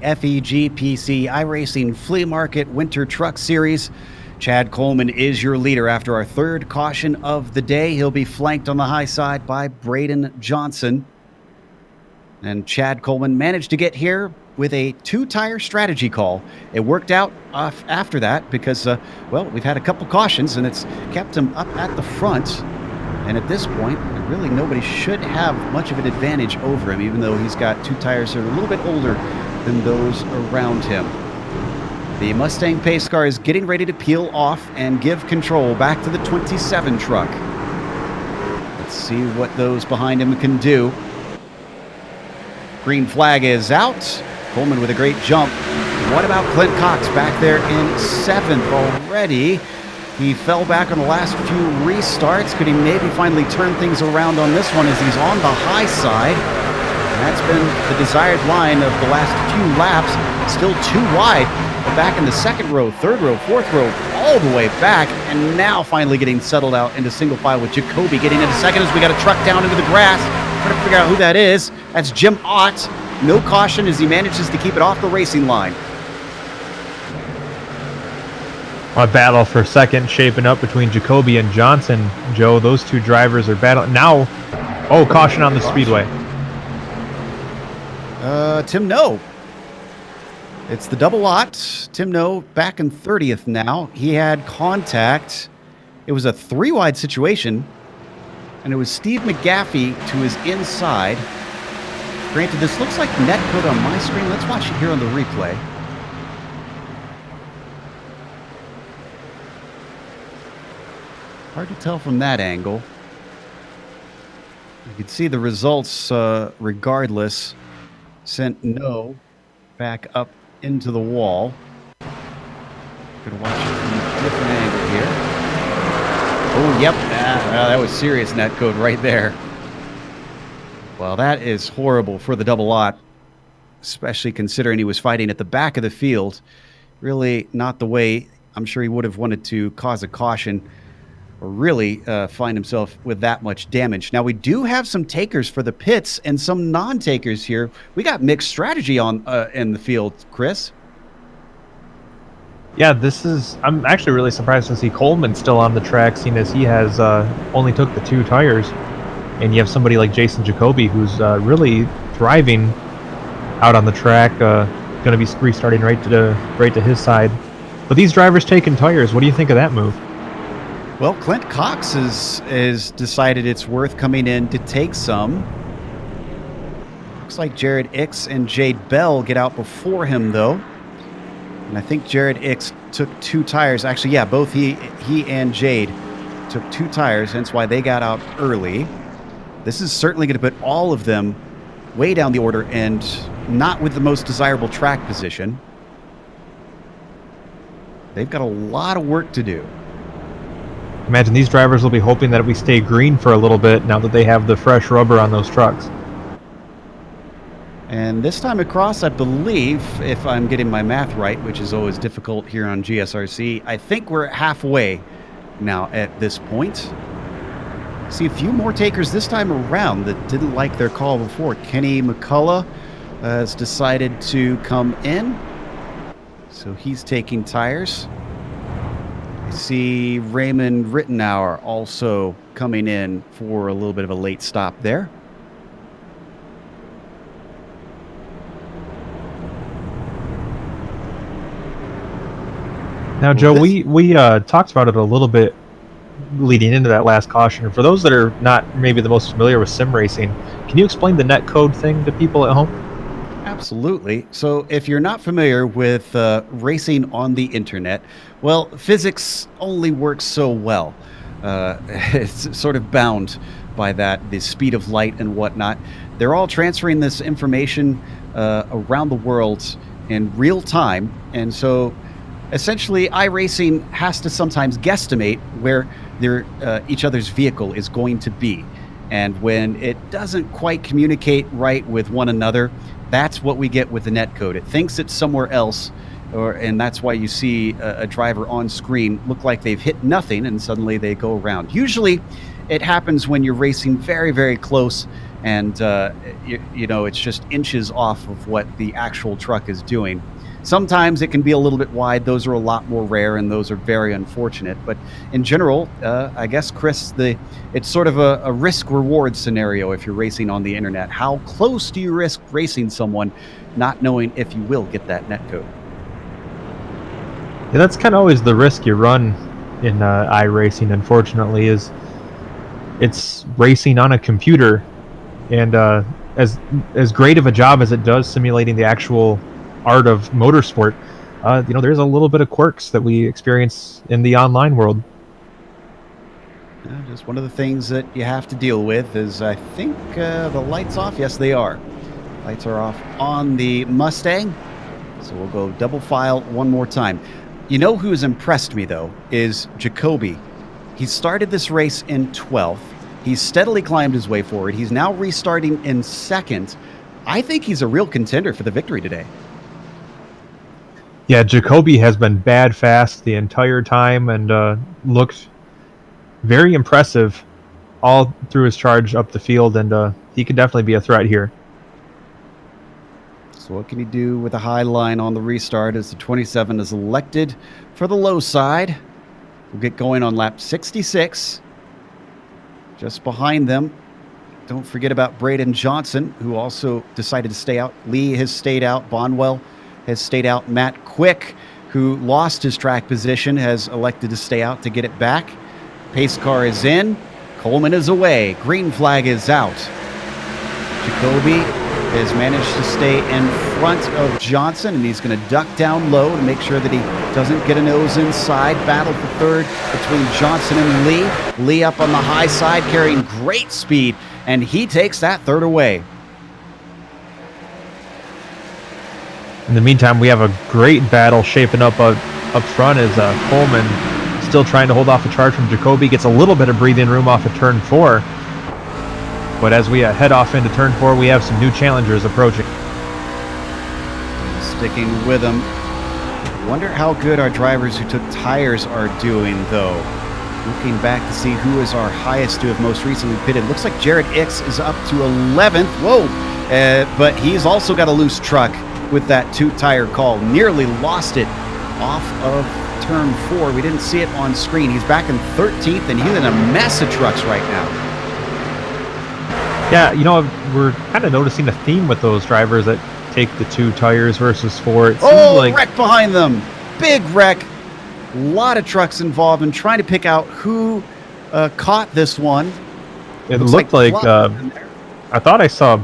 FEG PC iRacing Flea Market Winter Truck Series. Chad Coleman is your leader after our third caution of the day. He'll be flanked on the high side by Brayden Johnson. And Chad Coleman managed to get here with a two-tire strategy call. It worked out after that because, well, we've had a couple cautions and it's kept him up at the front. And at this point, really nobody should have much of an advantage over him, even though he's got two tires that are a little bit older than those around him. The Mustang pace car is getting ready to peel off and give control back to the 27 truck. Let's see what those behind him can do. Green flag is out. Coleman with a great jump. What about Clint Cox back there in 7th already? He fell back on the last few restarts. Could he maybe finally turn things around on this one as he's on the high side? And that's been the desired line of the last few laps. Still too wide. But back in the 2nd row, 3rd row, 4th row, all the way back. And now finally getting settled out into single file with Jacoby getting into 2nd as we got a truck down into the grass. Trying to figure out who that is. That's Jim Ott. No caution as he manages to keep it off the racing line. A battle for second shaping up between Jacoby and Johnson. Joe, those two drivers are battling. Now, oh, caution on the Speedway. Tim No. It's the double lot. Tim No back in 30th now. He had contact. It was a 3-wide situation. And it was Steve McGaffey to his inside. Granted, this looks like netcode on my screen. Let's watch it here on the replay. Hard to tell from that angle. You can see the results regardless. Sent No back up into the wall. Gonna watch it from a different angle here. Oh, yep. That was serious netcode right there. Well, that is horrible for the double lot, especially considering he was fighting at the back of the field. Really not the way I'm sure he would have wanted to cause a caution or really find himself with that much damage. Now, we do have some takers for the pits and some non-takers here. We got mixed strategy on in the field, Chris. Yeah, I'm actually really surprised to see Coleman still on the track, seeing as he has only took the 2 tires. And you have somebody like Jason Jacoby who's really thriving out on the track, going to be restarting right to his side. But these drivers taking tires, what do you think of that move? Well, Clint Cox has decided it's worth coming in to take some. Looks like Jared Ix and Jade Bell get out before him, though. And I think Jared Ix took 2 tires. Actually, yeah, both he and Jade took 2 tires, hence why they got out early. This is certainly going to put all of them way down the order and not with the most desirable track position. They've got a lot of work to do. Imagine these drivers will be hoping that we stay green for a little bit now that they have the fresh rubber on those trucks. And this time across, I believe, if I'm getting my math right, which is always difficult here on GSRC, I think we're halfway now at this point. See a few more takers this time around that didn't like their call before. Kenny Mccullough has decided to come in, so he's taking tires. I see Raymond Rittenauer also coming in for a little bit of a late stop there. Now, Joe, we talked about it a little bit leading into that last caution. For those that are not maybe the most familiar with sim racing, can you explain the netcode thing to people at home? Absolutely. So if you're not familiar with racing on the internet, well, physics only works so well. It's sort of bound by that, the speed of light and whatnot. They're all transferring this information around the world in real time. And so essentially, iRacing has to sometimes guesstimate where each other's vehicle is going to be. And when it doesn't quite communicate right with one another, that's what we get with the netcode. It thinks it's somewhere else, and that's why you see a driver on screen look like they've hit nothing, and suddenly they go around. Usually, it happens when you're racing very, very close and you know, it's just inches off of what the actual truck is doing. Sometimes it can be a little bit wide. Those are a lot more rare, and those are very unfortunate. But in general, I guess, Chris, it's sort of a risk-reward scenario if you're racing on the internet. How close do you risk racing someone not knowing if you will get that netcode? Yeah, that's kind of always the risk you run in iRacing, unfortunately, is it's racing on a computer. And as great of a job as it does simulating the actual art of motorsport, you know, there's a little bit of quirks that we experience in the online world. Just one of the things that you have to deal with is, I think, the lights off. Yes, they are. Lights are off on the Mustang. So we'll go double file one more time. You know who's impressed me, though, is Jacoby. He started this race in 12th. He's steadily climbed his way forward. He's now restarting in 2nd. I think he's a real contender for the victory today. Yeah, Jacoby has been bad fast the entire time and looked very impressive all through his charge up the field, and he could definitely be a threat here. So what can he do with a high line on the restart as the 27 is elected for the low side? We'll get going on lap 66. Just behind them, don't forget about Brayden Johnson, who also decided to stay out. Lee has stayed out. Bonwell has stayed out. Matt Quick, who lost his track position, has elected to stay out to get it back. Pace car is in. Coleman is away. Green flag is out. Jacoby has managed to stay in front of Johnson, and he's going to duck down low to make sure that he doesn't get a nose inside. Battle for third between Johnson and Lee. Lee up on the high side, carrying great speed, and he takes that third away. In the meantime, we have a great battle shaping up front as Coleman still trying to hold off a charge from Jacoby. Gets a little bit of breathing room off of turn 4. But as we head off into turn 4, we have some new challengers approaching. Sticking with them. Wonder how good our drivers who took tires are doing, though. Looking back to see who is our highest to have most recently pitted. Looks like Jared Ix is up to 11th. Whoa! But he's also got a loose truck with that 2-tire call. Nearly lost it off of turn 4. We didn't see it on screen. He's back in 13th, and he's in a mess of trucks right now. Yeah, you know, we're kind of noticing a theme with those drivers that take the 2 tires versus 4. It seems like wreck behind them. Big wreck. A lot of trucks involved in trying to pick out who caught this one. It looked like I thought I saw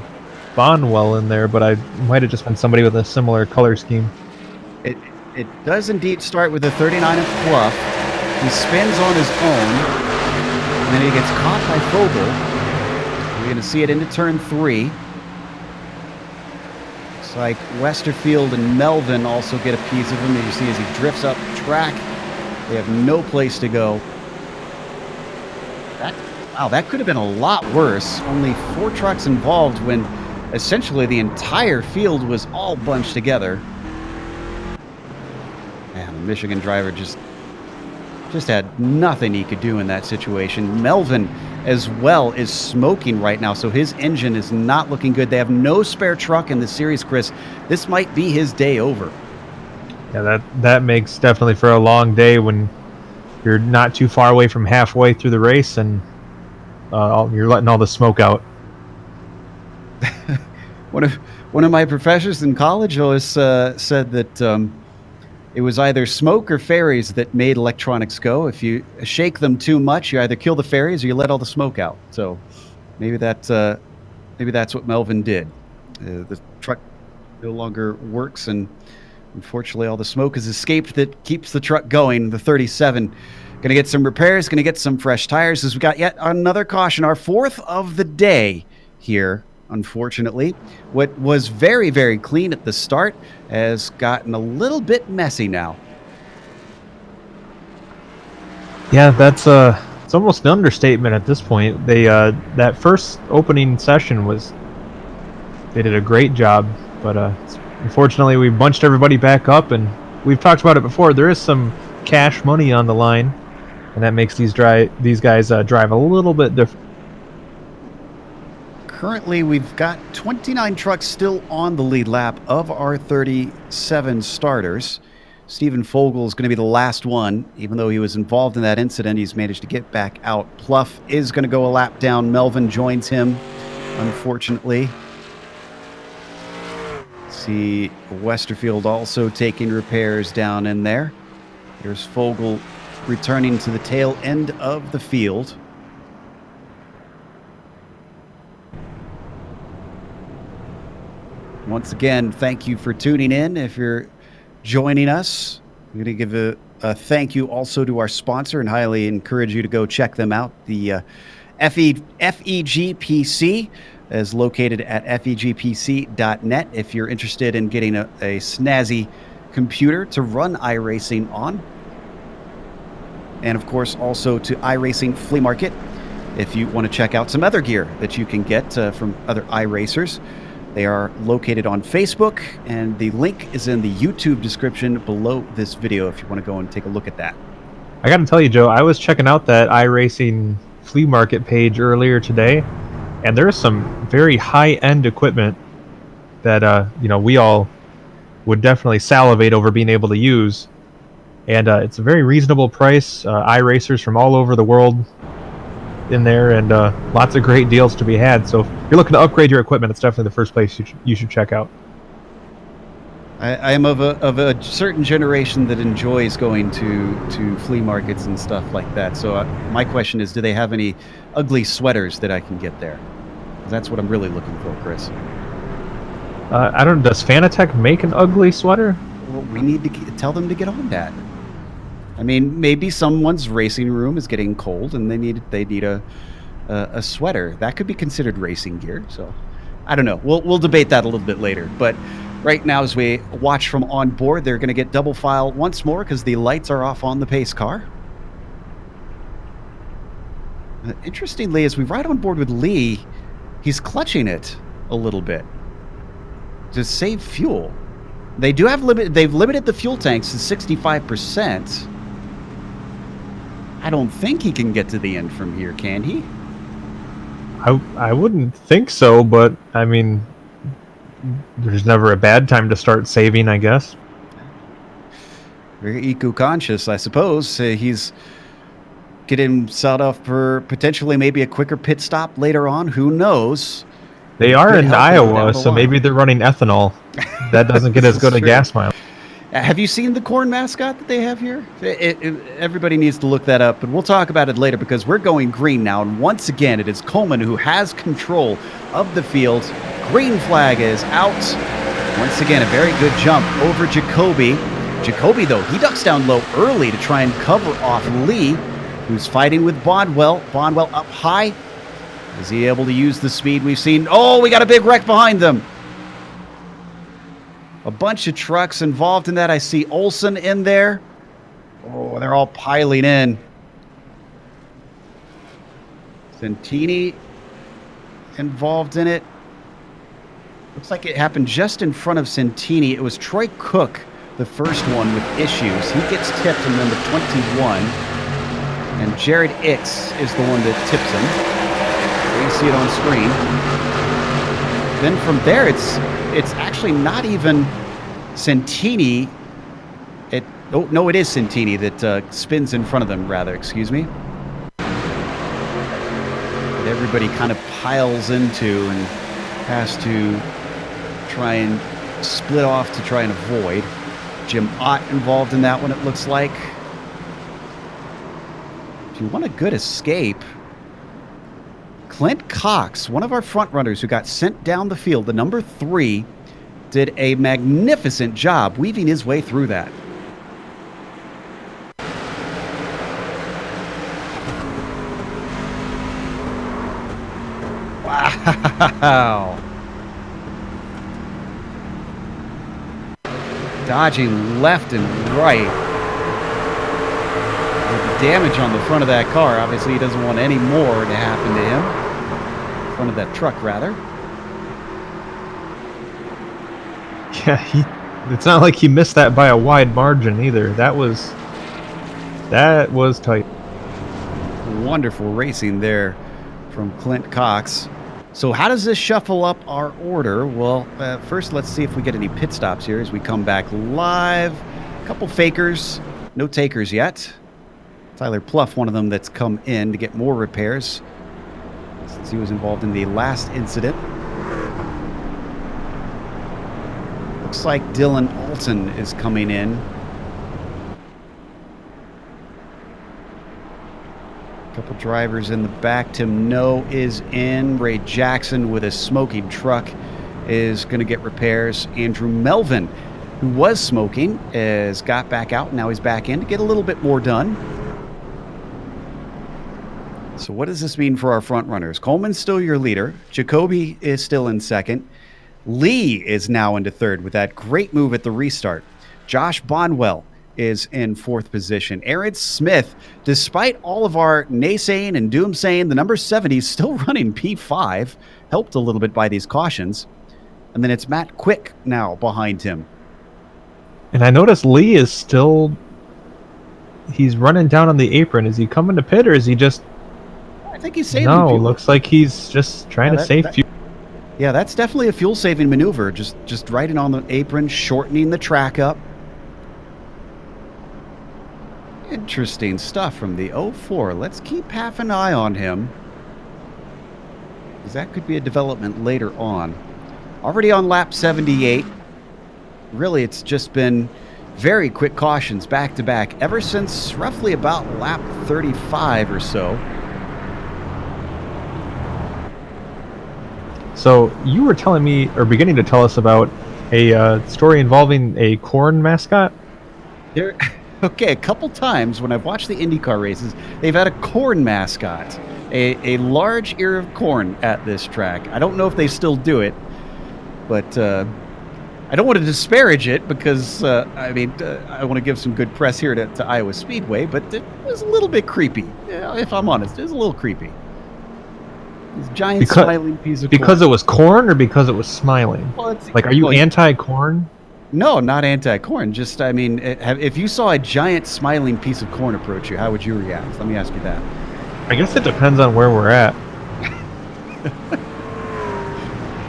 Bonwell in there, but I might have just been somebody with a similar color scheme. It does indeed start with a 39 of Fluff. He spins on his own, and then he gets caught by Fogle. We're going to see it into turn 3. Looks like Westerfield and Melvin also get a piece of him. You see as he drifts up track, they have no place to go. Wow, that could have been a lot worse. Only 4 trucks involved when essentially the entire field was all bunched together. Man, the Michigan driver just had nothing he could do in that situation. Melvin as well is smoking right now, so his engine is not looking good. They have no spare truck in the series, Chris. This might be his day over. Yeah, that makes definitely for a long day when you're not too far away from halfway through the race and you're letting all the smoke out. One of my professors in college always said that it was either smoke or fairies that made electronics go. If you shake them too much, you either kill the fairies or you let all the smoke out. So maybe that's what Melvin did. The truck no longer works, and unfortunately all the smoke has escaped that keeps the truck going. The 37 going to get some repairs, going to get some fresh tires as we got yet another caution, our 4th of the day here. Unfortunately, what was very, very clean at the start has gotten a little bit messy now. Yeah, that's it's almost an understatement at this point. They that first opening session they did a great job, but unfortunately we bunched everybody back up, and we've talked about it before. There is some cash money on the line, and that makes these guys drive a little bit different. Currently, we've got 29 trucks still on the lead lap of our 37 starters. Stephen Fogle is going to be the last one. Even though he was involved in that incident, he's managed to get back out. Pluff is going to go a lap down. Melvin joins him, unfortunately. See Westerfield also taking repairs down in there. Here's Fogle returning to the tail end of the field. Once again, thank you for tuning in. If you're joining us, I'm going to give a thank you also to our sponsor and highly encourage you to go check them out. The FEG PC is located at fegpc.net if you're interested in getting a snazzy computer to run iRacing on. And of course, also to iRacing Flea Market if you want to check out some other gear that you can get from other iRacers. They are located on Facebook, and the link is in the YouTube description below this video if you want to go and take a look at that. I got to tell you, Joe, I was checking out that iRacing Flea Market page earlier today, and there's some very high-end equipment that we all would definitely salivate over being able to use. And it's a very reasonable price. iRacers from all over the world in there, and lots of great deals to be had. So if you're looking to upgrade your equipment, it's definitely the first place you should check out. I am of a certain generation that enjoys going to flea markets and stuff like that. So my question is, do they have any ugly sweaters that I can get there? That's what I'm really looking for, Chris. I don't know. Does Fanatec make an ugly sweater? Well, we need to tell them to get on that. I mean, maybe someone's racing room is getting cold and they need a sweater. That could be considered racing gear. So I don't know. We'll debate that a little bit later. But right now, as we watch from on board, they're going to get double file once more because the lights are off on the pace car. Interestingly, as we ride on board with Lee, he's clutching it a little bit to save fuel. They do have they've limited the fuel tanks to 65%. I don't think he can get to the end from here, can he? I wouldn't think so, but I mean, there's never a bad time to start saving, I guess. Very eco-conscious, I suppose. He's getting himself off for potentially maybe a quicker pit stop later on. Who knows? They are in Iowa, so maybe they're running ethanol. That doesn't get as good a gas mile. Have you seen the corn mascot that they have here? Everybody needs to look that up, but we'll talk about it later because we're going green now. And once again, it is Coleman who has control of the field. Green flag is out. Once again, a very good jump over Jacoby. Jacoby, though, he ducks down low early to try and cover off Lee, who's fighting with Bondwell. Bondwell up high. Is he able to use the speed we've seen? Oh, we got a big wreck behind them. A bunch of trucks involved in that. I see Olsen in there. Oh, they're all piling in. Santini involved in it. Looks like it happened just in front of Santini. It was Troy Cook, the first one with issues. He gets tipped in number 21. And Jared Ix is the one that tips him. You see it on screen. Then from there, it's actually not even Santini. It is Santini that spins in front of them, rather. Excuse me. That everybody kind of piles into and has to try and split off to try and avoid. Jim Ott involved in that one, it looks like. If you want a good escape, Clint Cox, one of our front runners who got sent down the field, the number 3, did a magnificent job weaving his way through that. Wow. Dodging left and right. With the damage on the front of that car, obviously he doesn't want any more to happen to him. Front of that truck, rather. Yeah, it's not like he missed that by a wide margin either. That was tight. Wonderful racing there from Clint Cox. So how does this shuffle up our order? Well, first let's see if we get any pit stops here as we come back live. A couple fakers, no takers yet. Tyler Pluff, one of them that's come in to get more repairs since he was involved in the last incident. Looks like Dylan Alton is coming in. Couple drivers in the back. Tim No is in. Ray Jackson with a smoking truck is going to get repairs. Andrew Melvin, who was smoking, has got back out. Now he's back in to get a little bit more done. So what does this mean for our front runners? Coleman's still your leader. Jacoby is still in second. Lee is now into third with that great move at the restart. Josh Bonwell is in fourth position. Aaron Smith, despite all of our naysaying and doomsaying, the number 70 is still running P5, helped a little bit by these cautions. And then it's Matt Quick now behind him. And I noticed Lee is still... He's running down on the apron. Is he coming to pit, or is he just... I think he's saving fuel. fuel. Looks like he's just trying to save fuel. Yeah, that's definitely a fuel-saving maneuver. Just riding on the apron, shortening the track up. Interesting stuff from the 04. Let's keep half an eye on him, because that could be a development later on. Already on lap 78. Really, it's just been very quick cautions back to back ever since roughly about lap 35 or so. So you were telling me, or beginning to tell us, about a story involving a corn mascot? Okay, a couple times when I've watched the IndyCar races, they've had a corn mascot, a large ear of corn at this track. I don't know if they still do it, but I don't want to disparage it because, I want to give some good press here to Iowa Speedway, but it was a little bit creepy, if I'm honest. It was a little creepy. This giant smiling piece of corn. Because it was corn, or because it was smiling? Well, are you anti-corn? No, not anti-corn. Just, if you saw a giant smiling piece of corn approach you, how would you react? Let me ask you that. I guess it depends on where we're at.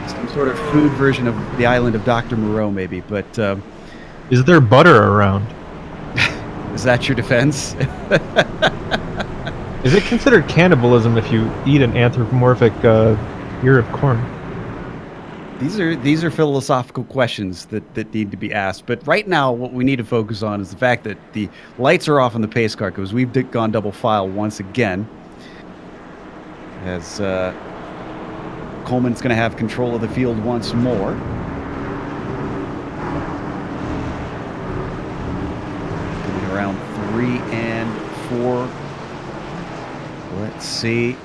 Some sort of food version of the island of Dr. Moreau, maybe, but... Is there butter around? Is that your defense? Is it considered cannibalism if you eat an anthropomorphic ear of corn? These are philosophical questions that need to be asked. But right now, what we need to focus on is the fact that the lights are off on the pace car, because we've gone double file once again. As Coleman's going to have control of the field once more. Coming around 3 and 4. Let's see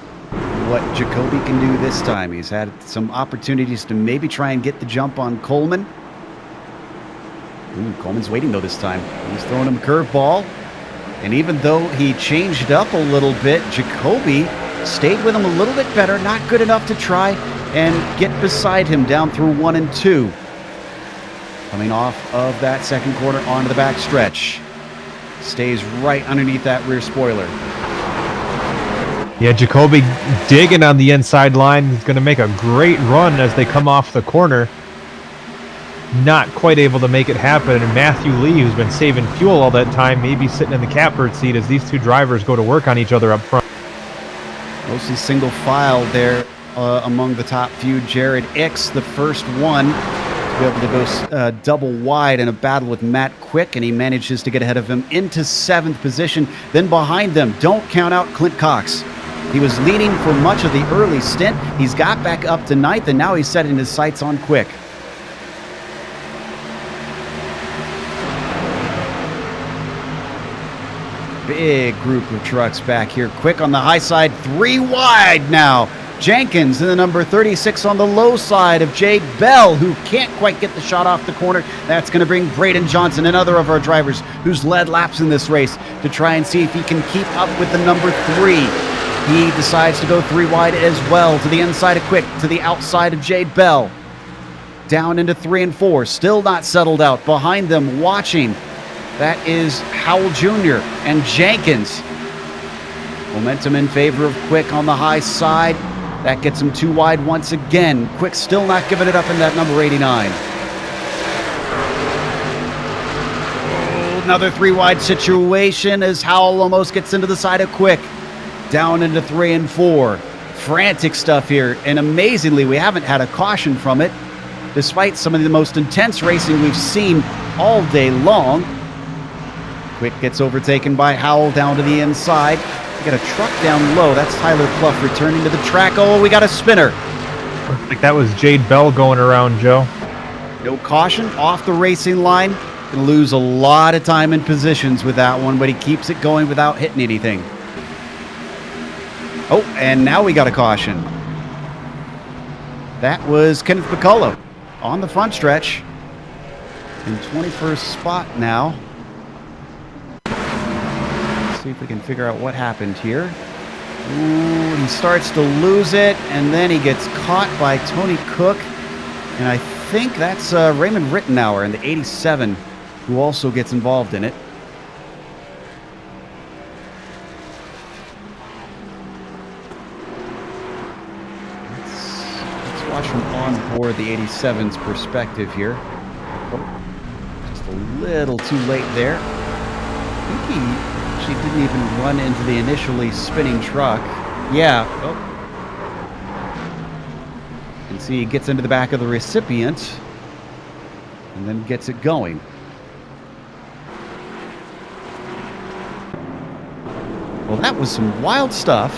what Jacoby can do this time. He's had some opportunities to maybe try and get the jump on Coleman. Coleman's waiting though this time. He's throwing him a curveball. And even though he changed up a little bit, Jacoby stayed with him a little bit better. Not good enough to try and get beside him down through 1 and 2. Coming off of that second corner onto the back stretch. Stays right underneath that rear spoiler. Yeah, Jacoby digging on the inside line. He's going to make a great run as they come off the corner. Not quite able to make it happen. And Matthew Lee, who's been saving fuel all that time, maybe sitting in the catbird seat as these two drivers go to work on each other up front. Mostly single file there among the top few. Jared Ix, the first one to be able to go double wide in a battle with Matt Quick, and he manages to get ahead of him into 7th position. Then behind them, don't count out Clint Cox. He was leading for much of the early stint. He's got back up to 9th, and now he's setting his sights on Quick. Big group of trucks back here. Quick on the high side, 3 wide now. Jenkins in the number 36 on the low side of Jake Bell, who can't quite get the shot off the corner. That's going to bring Brayden Johnson, another of our drivers who's led laps in this race, to try and see if he can keep up with the number 3. He decides to go 3 wide as well, to the inside of Quick, to the outside of Jade Bell. Down into 3 and 4, still not settled out. Behind them, watching, that is Howell Jr. and Jenkins. Momentum in favor of Quick on the high side. That gets him too wide once again. Quick still not giving it up in that number 89. Oh, another 3 wide situation as Howell almost gets into the side of Quick. Down into 3 and 4. Frantic stuff here, and amazingly, we haven't had a caution from it, despite some of the most intense racing we've seen all day long. Quick gets overtaken by Howell down to the inside. We got a truck down low. That's Tyler Clough returning to the track. Oh, we got a spinner. Looks like that was Jade Bell going around, Joe. No caution, off the racing line. Gonna lose a lot of time in positions with that one, but he keeps it going without hitting anything. Oh, and now we got a caution. That was Kenneth Mccullough on the front stretch. In 21st spot now. Let's see if we can figure out what happened here. Ooh, he starts to lose it, and then he gets caught by Tony Cook. And I think that's Raymond Rittenauer in the 87 who also gets involved in it. Watch from on board the 87's perspective here. Oh, just a little too late there. I think he actually didn't even run into the initially spinning truck. Yeah. Oh. You can see he gets into the back of the recipient and then gets it going. Well, that was some wild stuff.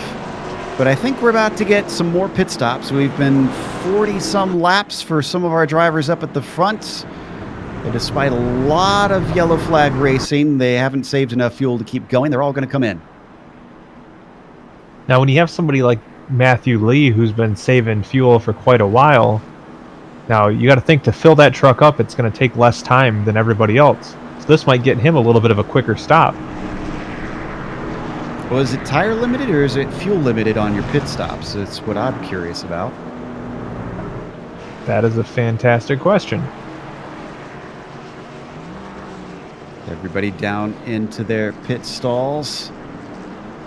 But I think we're about to get some more pit stops. We've been 40-some laps for some of our drivers up at the front. And despite a lot of yellow flag racing, they haven't saved enough fuel to keep going. They're all going to come in. Now, when you have somebody like Matthew Lee, who's been saving fuel for quite a while, now you got to think to fill that truck up, it's going to take less time than everybody else. So this might get him a little bit of a quicker stop. Well, is it tire limited or is it fuel limited on your pit stops? That's what I'm curious about. That is a fantastic question. Everybody down into their pit stalls.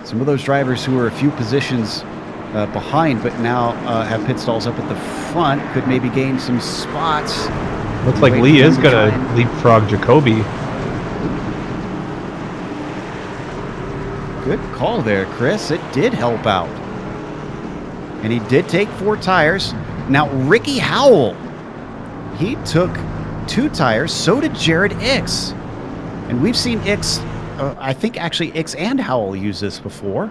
Some of those drivers who are a few positions behind but now have pit stalls up at the front could maybe gain some spots. Looks like Lee is going to leapfrog Jacoby. Good call there, Chris. It did help out. And he did take 4 tires. Now, Ricky Howell, he took 2 tires. So did Jared Ix. And we've seen Ix, I think actually Ix and Howell use this before.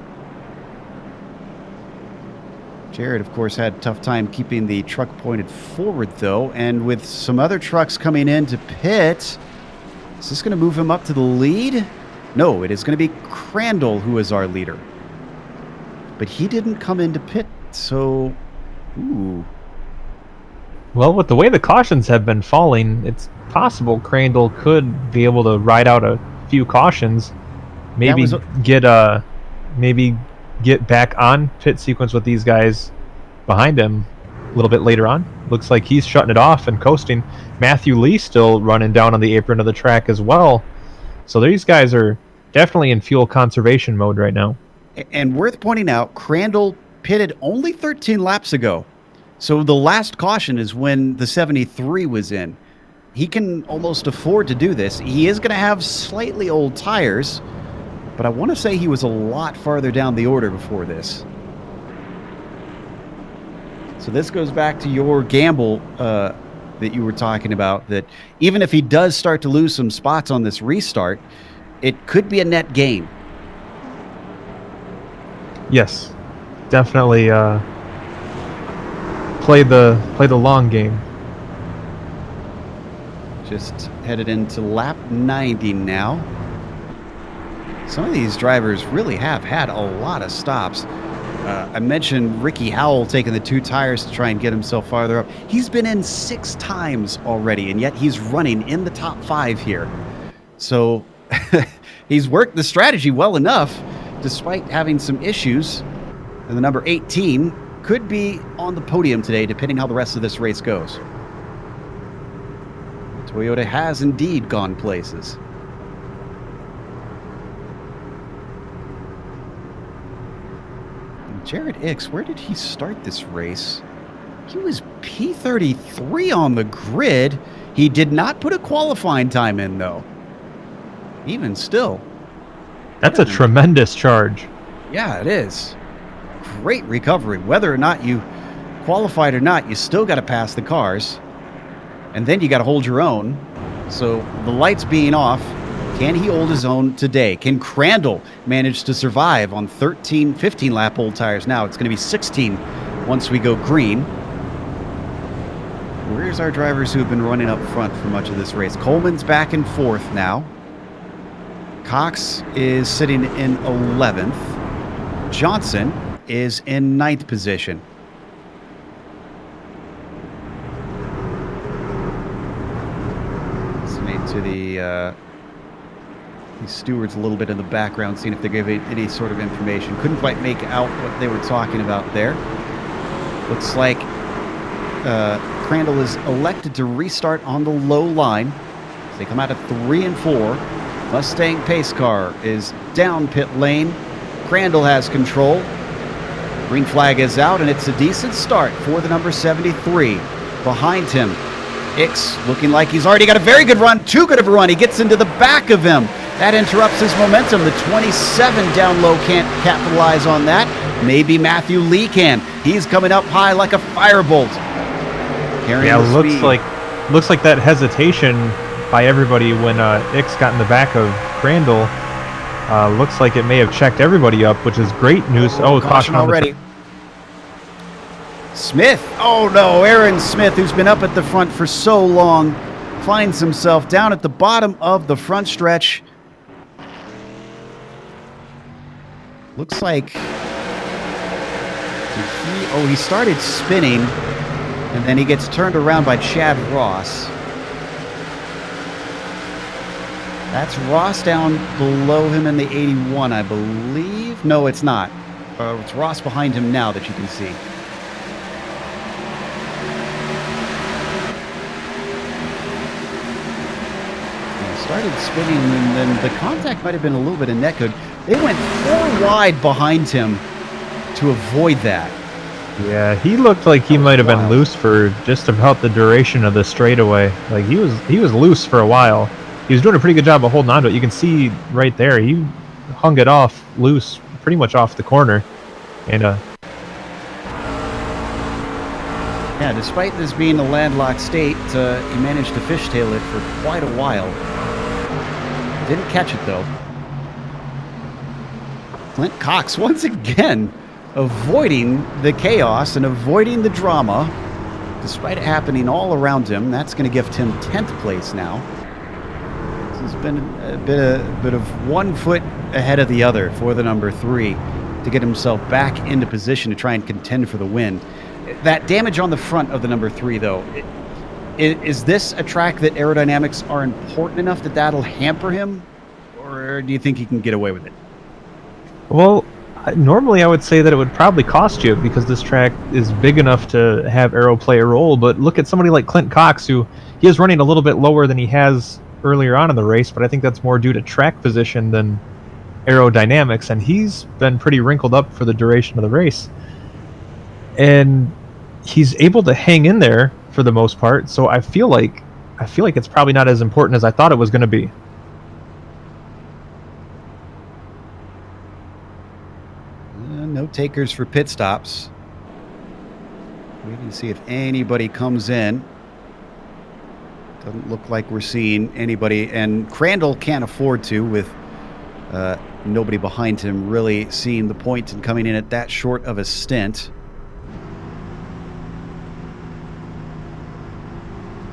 Jared, of course, had a tough time keeping the truck pointed forward, though. And with some other trucks coming in to pit, is this going to move him up to the lead? No, it is going to be Crandall who is our leader. But he didn't come into pit, so... Ooh. Well, with the way the cautions have been falling, it's possible Crandall could be able to ride out a few cautions. Maybe get back on pit sequence with these guys behind him a little bit later on. Looks like he's shutting it off and coasting. Matthew Lee still running down on the apron of the track as well. So these guys are definitely in fuel conservation mode right now. And worth pointing out, Crandall pitted only 13 laps ago. So the last caution is when the 73 was in. He can almost afford to do this. He is going to have slightly old tires, but I want to say he was a lot farther down the order before this. So this goes back to your gamble that you were talking about, that even if he does start to lose some spots on this restart, it could be a net gain. Yes, definitely play the long game. Just headed into lap 90 now. Some of these drivers really have had a lot of stops. I mentioned Ricky Howell taking the 2 tires to try and get himself farther up. He's been in 6 times already, and yet he's running in the top 5 here. So he's worked the strategy well enough, despite having some issues. And the number 18 could be on the podium today, depending how the rest of this race goes. Toyota has indeed gone places. Jared Ix, where did he start this race? He was P33 on the grid. He did not put a qualifying time in, though. Even still. That's a tremendous charge. Yeah, it is. Great recovery. Whether or not you qualified or not, you still got to pass the cars. And then you got to hold your own. So the lights being off, can he hold his own today? Can Crandall manage to survive on 15 lap old tires? Now it's going to be 16 once we go green. Where's our drivers who have been running up front for much of this race? Coleman's back and forth now. Cox is sitting in 11th. Johnson is in 9th position. Listening to the stewards a little bit in the background, seeing if they're giving any sort of information. Couldn't quite make out what they were talking about there. Looks like Crandall is elected to restart on the low line. They come out of 3 and 4. Mustang pace car is down pit lane. Crandall has control. Green flag is out, and it's a decent start for the number 73. Behind him, Ix looking like he's already got a very good run. Too good of a run. He gets into the back of him. That interrupts his momentum. The 27 down low can't capitalize on that. Maybe Matthew Lee can. He's coming up high like a firebolt. Yeah, looks like that hesitation by everybody when Ix got in the back of Crandall. Looks like it may have checked everybody up, which is great news. Oh, caution already. Smith. Oh no, Aaron Smith, who's been up at the front for so long, finds himself down at the bottom of the front stretch. Looks like he started spinning, and then he gets turned around by Chad Ross. That's Ross down below him in the 81, I believe. No, it's not. It's Ross behind him now that you can see. He started spinning, and then the contact might have been a little bit of net code. They went 4 wide behind him to avoid that. Yeah, he looked like he might have been loose for just about the duration of the straightaway. Like he was loose for a while. He was doing a pretty good job of holding on to it. You can see right there, he hung it off loose, pretty much off the corner. And yeah, despite this being a landlocked state, he managed to fishtail it for quite a while. Didn't catch it though. Clint Cox once again avoiding the chaos and avoiding the drama, despite it happening all around him. That's going to gift him 10th place now. This has been a bit of 1 foot ahead of the other for the number 3 to get himself back into position to try and contend for the win. That damage on the front of the number 3, though, is this a track that aerodynamics are important enough that that'll hamper him, or do you think he can get away with it? well, normally I would say that it would probably cost you because this track is big enough to have aero play a role. But look at somebody like Clint Cox, who he is running a little bit lower than he has earlier on in the race, but I think that's more due to track position than aerodynamics, and he's been pretty wrinkled up for the duration of the race. And he's able to hang in there for the most part, so I feel like it's probably not as important as I thought it was going to be. No takers for pit stops. Waiting to see if anybody comes in. Doesn't look like we're seeing anybody, and Crandall can't afford to with nobody behind him really seeing the point and coming in at that short of a stint.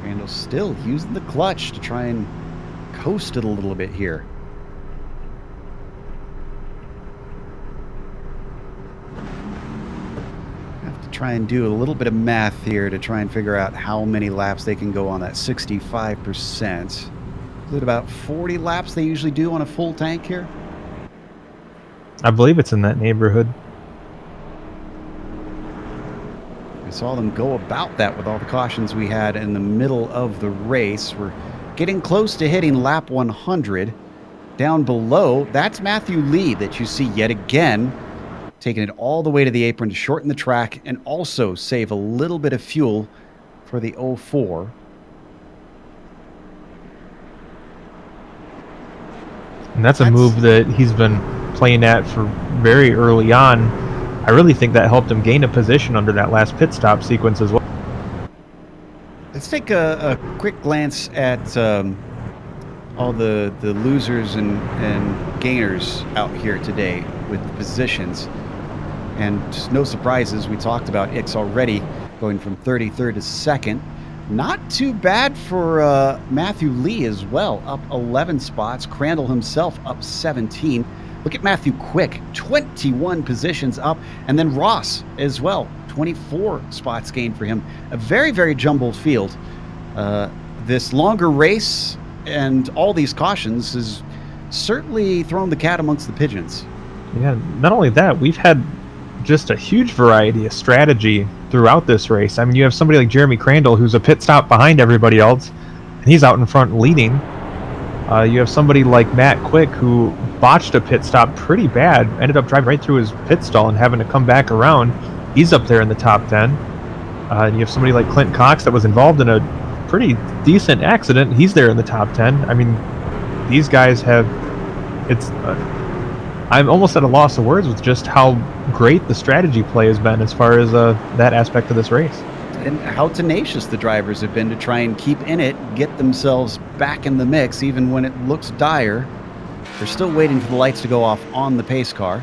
Crandall still using the clutch to try and coast it a little bit here. Try and do a little bit of math here to try and figure out how many laps they can go on that 65%. Is it about 40 laps they usually do on a full tank here? I believe it's in that neighborhood. I saw them go about that with all the cautions we had in the middle of the race. We're getting close to hitting lap 100. Down below, that's Matthew Lee that you see yet again taking it all the way to the apron to shorten the track and also save a little bit of fuel for the 04. And that's a move that he's been playing at for very early on. I really think that helped him gain a position under that last pit stop sequence as well. Let's take a quick glance at all the losers and gainers out here today with the positions. And just no surprises, we talked about Ix already going from 33rd to 2nd. Not too bad for Matthew Lee as well, up 11 spots. Crandall himself up 17. Look at Matthew Quick, 21 positions up. And then Ross as well, 24 spots gained for him. A very, very jumbled field. This longer race and all these cautions has certainly thrown the cat amongst the pigeons. Yeah, not only that, we've had just a huge variety of strategy throughout this race. I mean, you have somebody like Jeremy Crandall, who's a pit stop behind everybody else, and he's out in front leading. You have somebody like Matt Quick, who botched a pit stop pretty bad, ended up driving right through his pit stall and having to come back around. He's up there in the top 10. And you have somebody like Clint Cox that was involved in a pretty decent accident. He's there in the top 10. I mean, these guys have... I'm almost at a loss of words with just how great the strategy play has been as far as that aspect of this race. And how tenacious the drivers have been to try and keep in it, get themselves back in the mix, even when it looks dire. They're still waiting for the lights to go off on the pace car.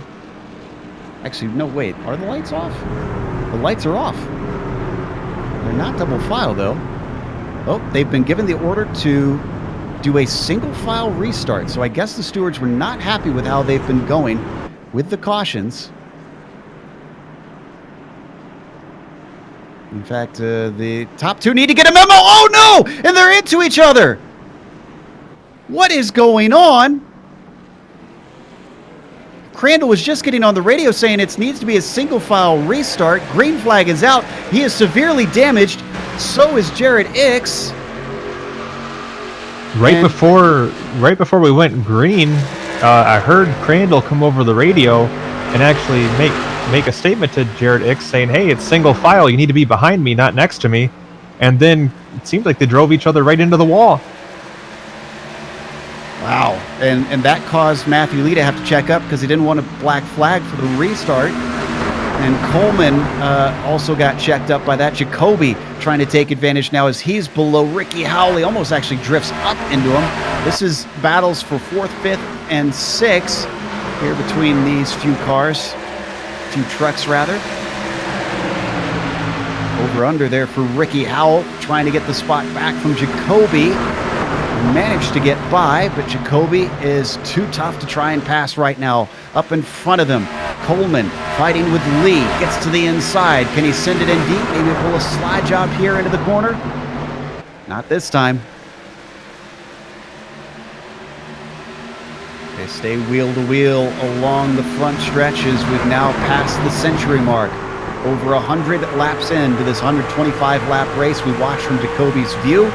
Actually, no, wait. Are the lights off? The lights are off. They're not double file, though. Oh, they've been given the order to do a single file restart. So I guess the stewards were not happy with how they've been going with the cautions. In fact, the top two need to get a memo. Oh no! And they're into each other. What is going on? Crandall was just getting on the radio saying it needs to be a single file restart. Green flag is out. He is severely damaged. So is Jared Ix. Right before we went green, I heard Crandall come over the radio and actually make a statement to Jared Ix saying, "Hey, it's single file. You need to be behind me, not next to me." And then it seemed like they drove each other right into the wall. Wow. And that caused Matthew Lee to have to check up because he didn't want a black flag for the restart. And Coleman also got checked up by that. Jacoby trying to take advantage now as he's below Ricky Howell. He almost actually drifts up into him. This is battles for 4th, 5th, and 6th here between these few cars. Few trucks, rather. Over under there for Ricky Howell, trying to get the spot back from Jacoby. Managed to get by, but Jacoby is too tough to try and pass right now. Up in front of them, Coleman fighting with Lee, gets to the inside. Can he send it in deep? Maybe pull a slide job here into the corner? Not this time. They stay wheel to wheel along the front stretches. We've now passed the century mark. Over 100 laps into this 125 lap race. We watch from Jacoby's view.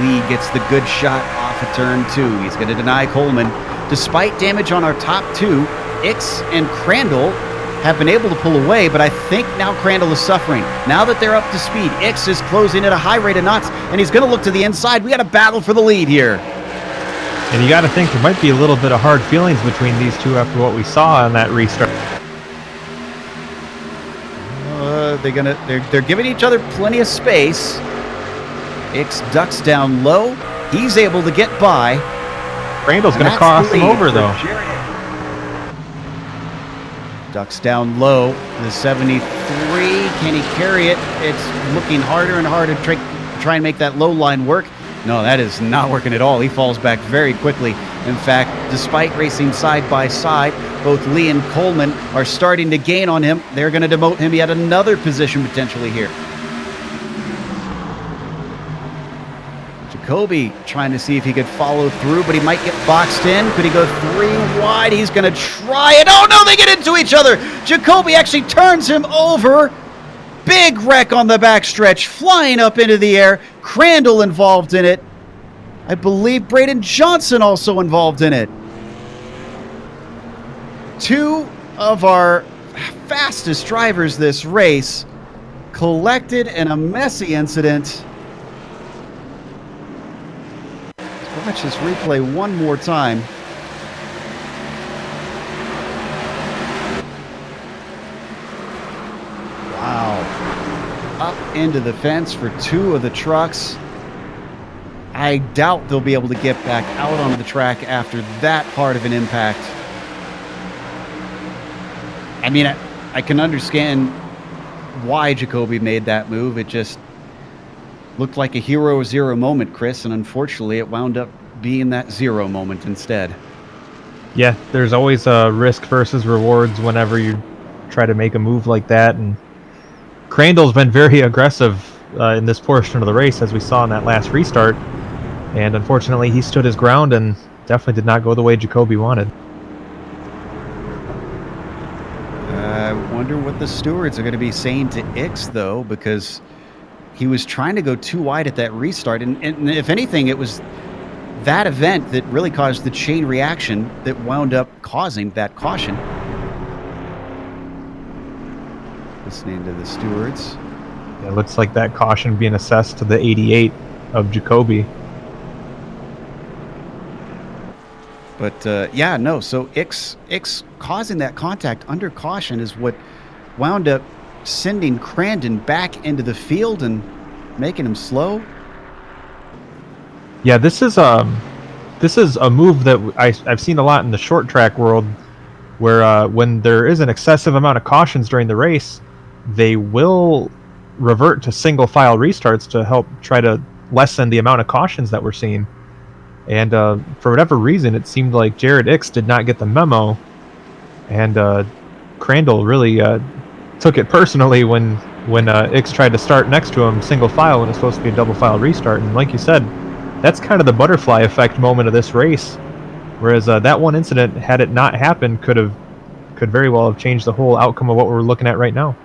Lee gets the good shot off of turn 2. He's going to deny Coleman. Despite damage on our top 2, Ix and Crandall have been able to pull away, but I think now Crandall is suffering. Now that they're up to speed, Ix is closing at a high rate of knots, and he's going to look to the inside. We got a battle for the lead here. And you got to think there might be a little bit of hard feelings between these two after what we saw on that restart. They're giving each other plenty of space. Ix ducks down low. He's able to get by. Crandall's going to cross him over, though. Ducks down low. The 73. Can he carry it? It's looking harder and harder to try and make that low line work. No, that is not working at all. He falls back very quickly. In fact, despite racing side by side, both Lee and Coleman are starting to gain on him. They're going to demote him yet another position potentially here. Jacoby trying to see if he could follow through, but he might get boxed in. Could he go 3 wide? He's going to try it. Oh, no, they get into each other. Jacoby actually turns him over. Big wreck on the backstretch, flying up into the air. Crandall involved in it. I believe Brayden Johnson also involved in it. 2 of our fastest drivers this race collected in a messy incident. Let's watch this replay one more time. Wow. Up into the fence for two of the trucks. I doubt they'll be able to get back out onto the track after that hard of an impact. I mean, I can understand why Jacoby made that move. It just looked like a hero zero moment, Chris, and unfortunately it wound up being that zero moment instead. Yeah, there's always a risk versus rewards whenever you try to make a move like that, and Crandall's been very aggressive in this portion of the race, as we saw in that last restart. And unfortunately, he stood his ground and definitely did not go the way Jacoby wanted. I wonder what the stewards are going to be saying to Ix, though, because he was trying to go too wide at that restart. And if anything, it was that event that really caused the chain reaction that wound up causing that caution. Listening to the stewards. It looks like that caution being assessed to the 88 of Jacoby. But yeah, no. So Ix causing that contact under caution is what wound up sending Crandon back into the field and making him slow. Yeah, this is a move that I've seen a lot in the short track world, where when there is an excessive amount of cautions during the race, they will revert to single file restarts to help try to lessen the amount of cautions that we're seeing. And for whatever reason, it seemed like Jared Ix did not get the memo, and Crandall really took it personally when Ix tried to start next to him single file when it's supposed to be a double file restart. And like you said, that's kind of the butterfly effect moment of this race. Whereas that one incident, had it not happened, could very well have changed the whole outcome of what we're looking at right now.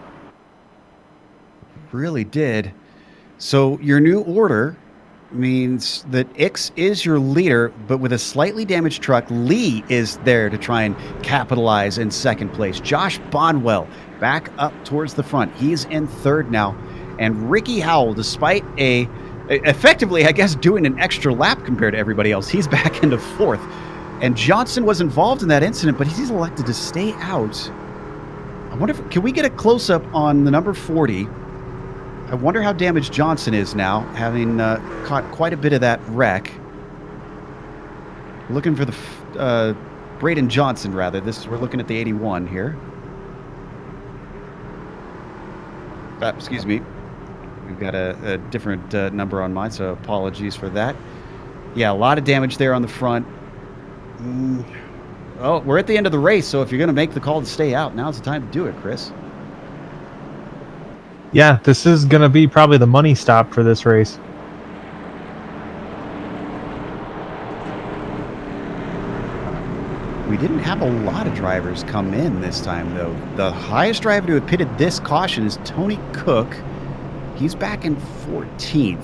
Really did. So your new order means that Ix is your leader, but with a slightly damaged truck, Lee is there to try and capitalize in second place. Josh Bonwell back up towards the front. He's in third now. And Ricky Howell, despite effectively, I guess, doing an extra lap compared to everybody else, he's back into fourth. And Johnson was involved in that incident, but he's elected to stay out. I wonder can we get a close-up on the number 40? I wonder how damaged Johnson is now, having caught quite a bit of that wreck. Looking for the Brayden Johnson, rather. We're looking at the 81 here. Excuse me. We've got a different number on mine, so apologies for that. Yeah, a lot of damage there on the front. Oh, we're at the end of the race, so if you're going to make the call to stay out, now's the time to do it, Chris. Yeah, this is going to be probably the money stop for this race. We didn't have a lot of drivers come in this time, though. The highest driver to have pitted this caution is Tony Cook. He's back in 14th.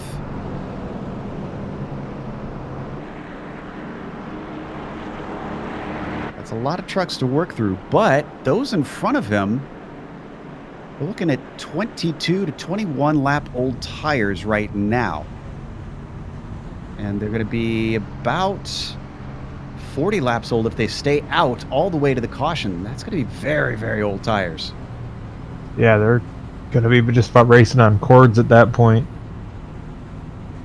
That's a lot of trucks to work through, but those in front of him, we're looking at 22 to 21 lap old tires right now. And they're going to be about 40 laps old if they stay out all the way to the caution. That's going to be very, very old tires. Yeah, they're going to be just about racing on cords at that point.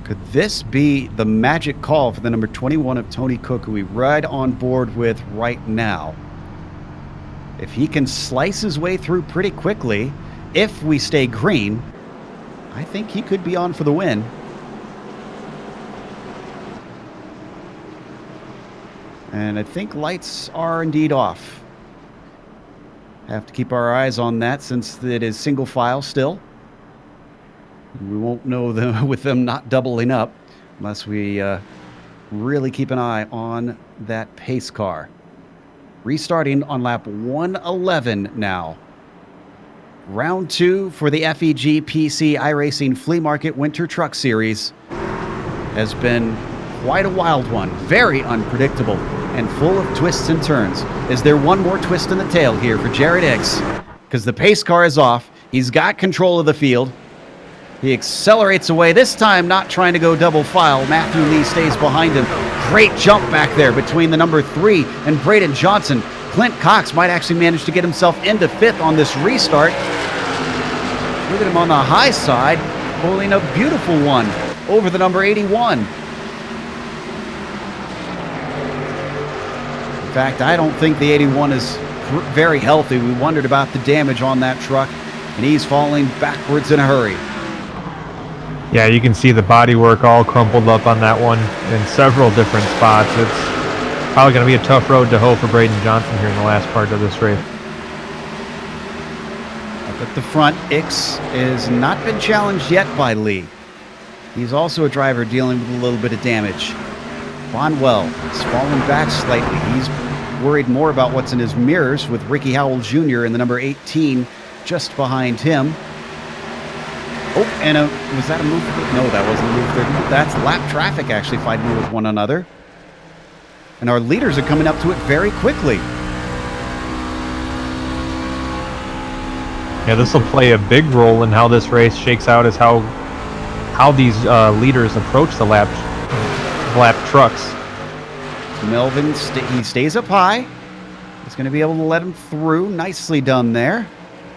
Could this be the magic call for the number 21 of Tony Cook, who we ride on board with right now? If he can slice his way through pretty quickly, if we stay green, I think he could be on for the win. And I think lights are indeed off. Have to keep our eyes on that since it is single file still. We won't know them with them not doubling up unless we really keep an eye on that pace car. Restarting on lap 111 now. Round 2 for the FEG PC iRacing Flea Market Winter Truck Series has been quite a wild one. Very unpredictable. and full of twists and turns. Is there one more twist in the tail here for Jared Hicks? Because the pace car is off. He's got control of the field. He accelerates away, this time not trying to go double file. Matthew Lee stays behind him. Great jump back there between the number 3 and Brayden Johnson. Clint Cox might actually manage to get himself into 5th on this restart. Look at him on the high side, pulling a beautiful one over the number 81. In fact, I don't think the 81 is very healthy. We wondered about the damage on that truck, and he's falling backwards in a hurry. Yeah, you can see the bodywork all crumpled up on that one in several different spots. It's probably going to be a tough road to hoe for Brayden Johnson here in the last part of this race. Up at the front, Ix has not been challenged yet by Lee. He's also a driver dealing with a little bit of damage. Bonwell is falling back slightly. He's worried more about what's in his mirrors with Ricky Howell Jr. in the number 18 just behind him. Oh, and was that a move? No, that wasn't a move. That's lap traffic actually fighting with one another. And our leaders are coming up to it very quickly. Yeah, this will play a big role in how this race shakes out, is how these leaders approach the lap trucks. Melvin, he stays up high. He's going to be able to let him through. Nicely done there.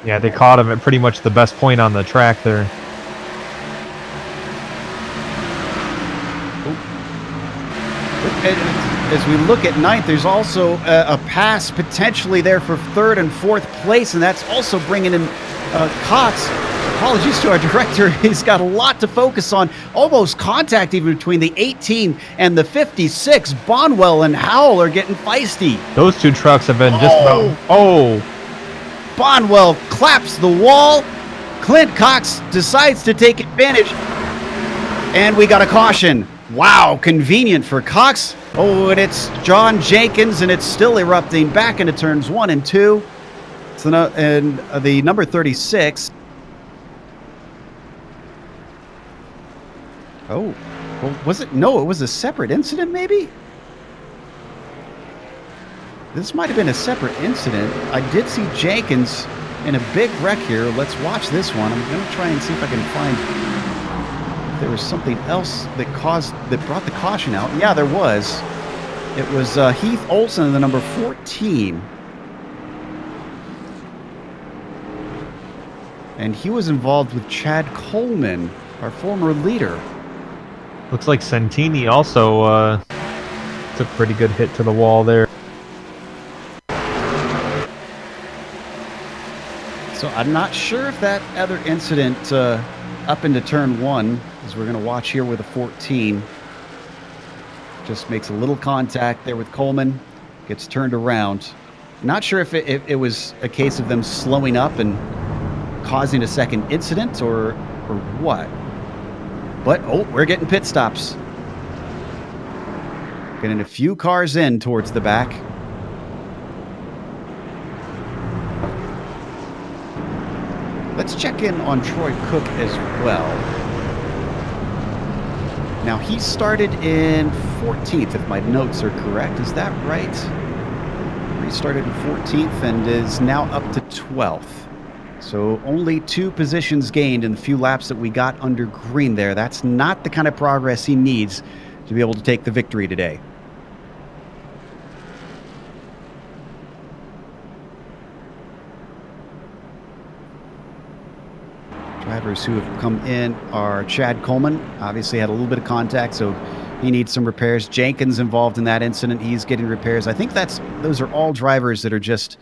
Yeah, they caught him at pretty much the best point on the track there. As we look at 9th, there's also a pass potentially there for 3rd and 4th place, and that's also bringing in Cox. Apologies to our director. He's got a lot to focus on. Almost contact even between the 18 and the 56. Bonwell and Howell are getting feisty. Those two trucks have been just about... Oh! Bonwell claps the wall. Clint Cox decides to take advantage. And we got a caution. Wow, convenient for Cox. Oh, and it's John Jenkins, and it's still erupting back into turns 1 and 2. So and the number 36. Oh, well, was it? No, it was a separate incident, maybe? This might have been a separate incident. I did see Jenkins in a big wreck here. Let's watch this one. I'm going to try and see if I can find if there was something else that brought the caution out. Yeah, there was. It was Heath Olson, the number 14. And he was involved with Chad Coleman, our former leader. Looks like Santini also took a pretty good hit to the wall there. So I'm not sure if that other incident up into turn 1, as we're going to watch here with a 14, just makes a little contact there with Coleman, gets turned around. Not sure if it was a case of them slowing up and causing a second incident or what. But, oh, we're getting pit stops. Getting a few cars in towards the back. Let's check in on Troy Cook as well. Now, he started in 14th, if my notes are correct. Is that right? Restarted in 14th and is now up to 12th. So only 2 positions gained in the few laps that we got under green there. That's not the kind of progress he needs to be able to take the victory today. Drivers who have come in are Chad Coleman. Obviously had a little bit of contact, so he needs some repairs. Jenkins involved in that incident. He's getting repairs. I think those are all drivers that are just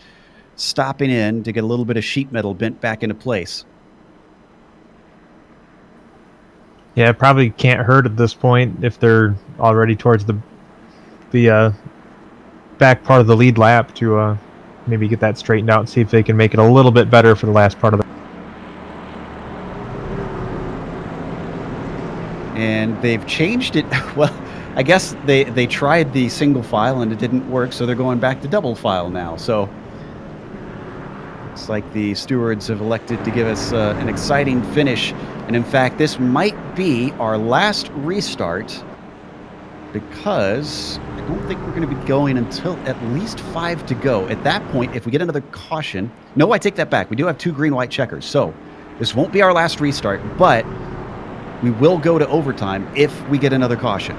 stopping in to get a little bit of sheet metal bent back into place. Yeah, it probably can't hurt at this point if they're already towards the back part of the lead lap to maybe get that straightened out and see if they can make it a little bit better for the last part of the... And they've changed it. Well, I guess they tried the single file and it didn't work, so they're going back to double file now. So it's like the stewards have elected to give us an exciting finish. And in fact, this might be our last restart because I don't think we're going to be going until at least 5 to go. At that point, if we get another caution... No, I take that back. We do have 2 green-white checkers, so this won't be our last restart, but we will go to overtime if we get another caution.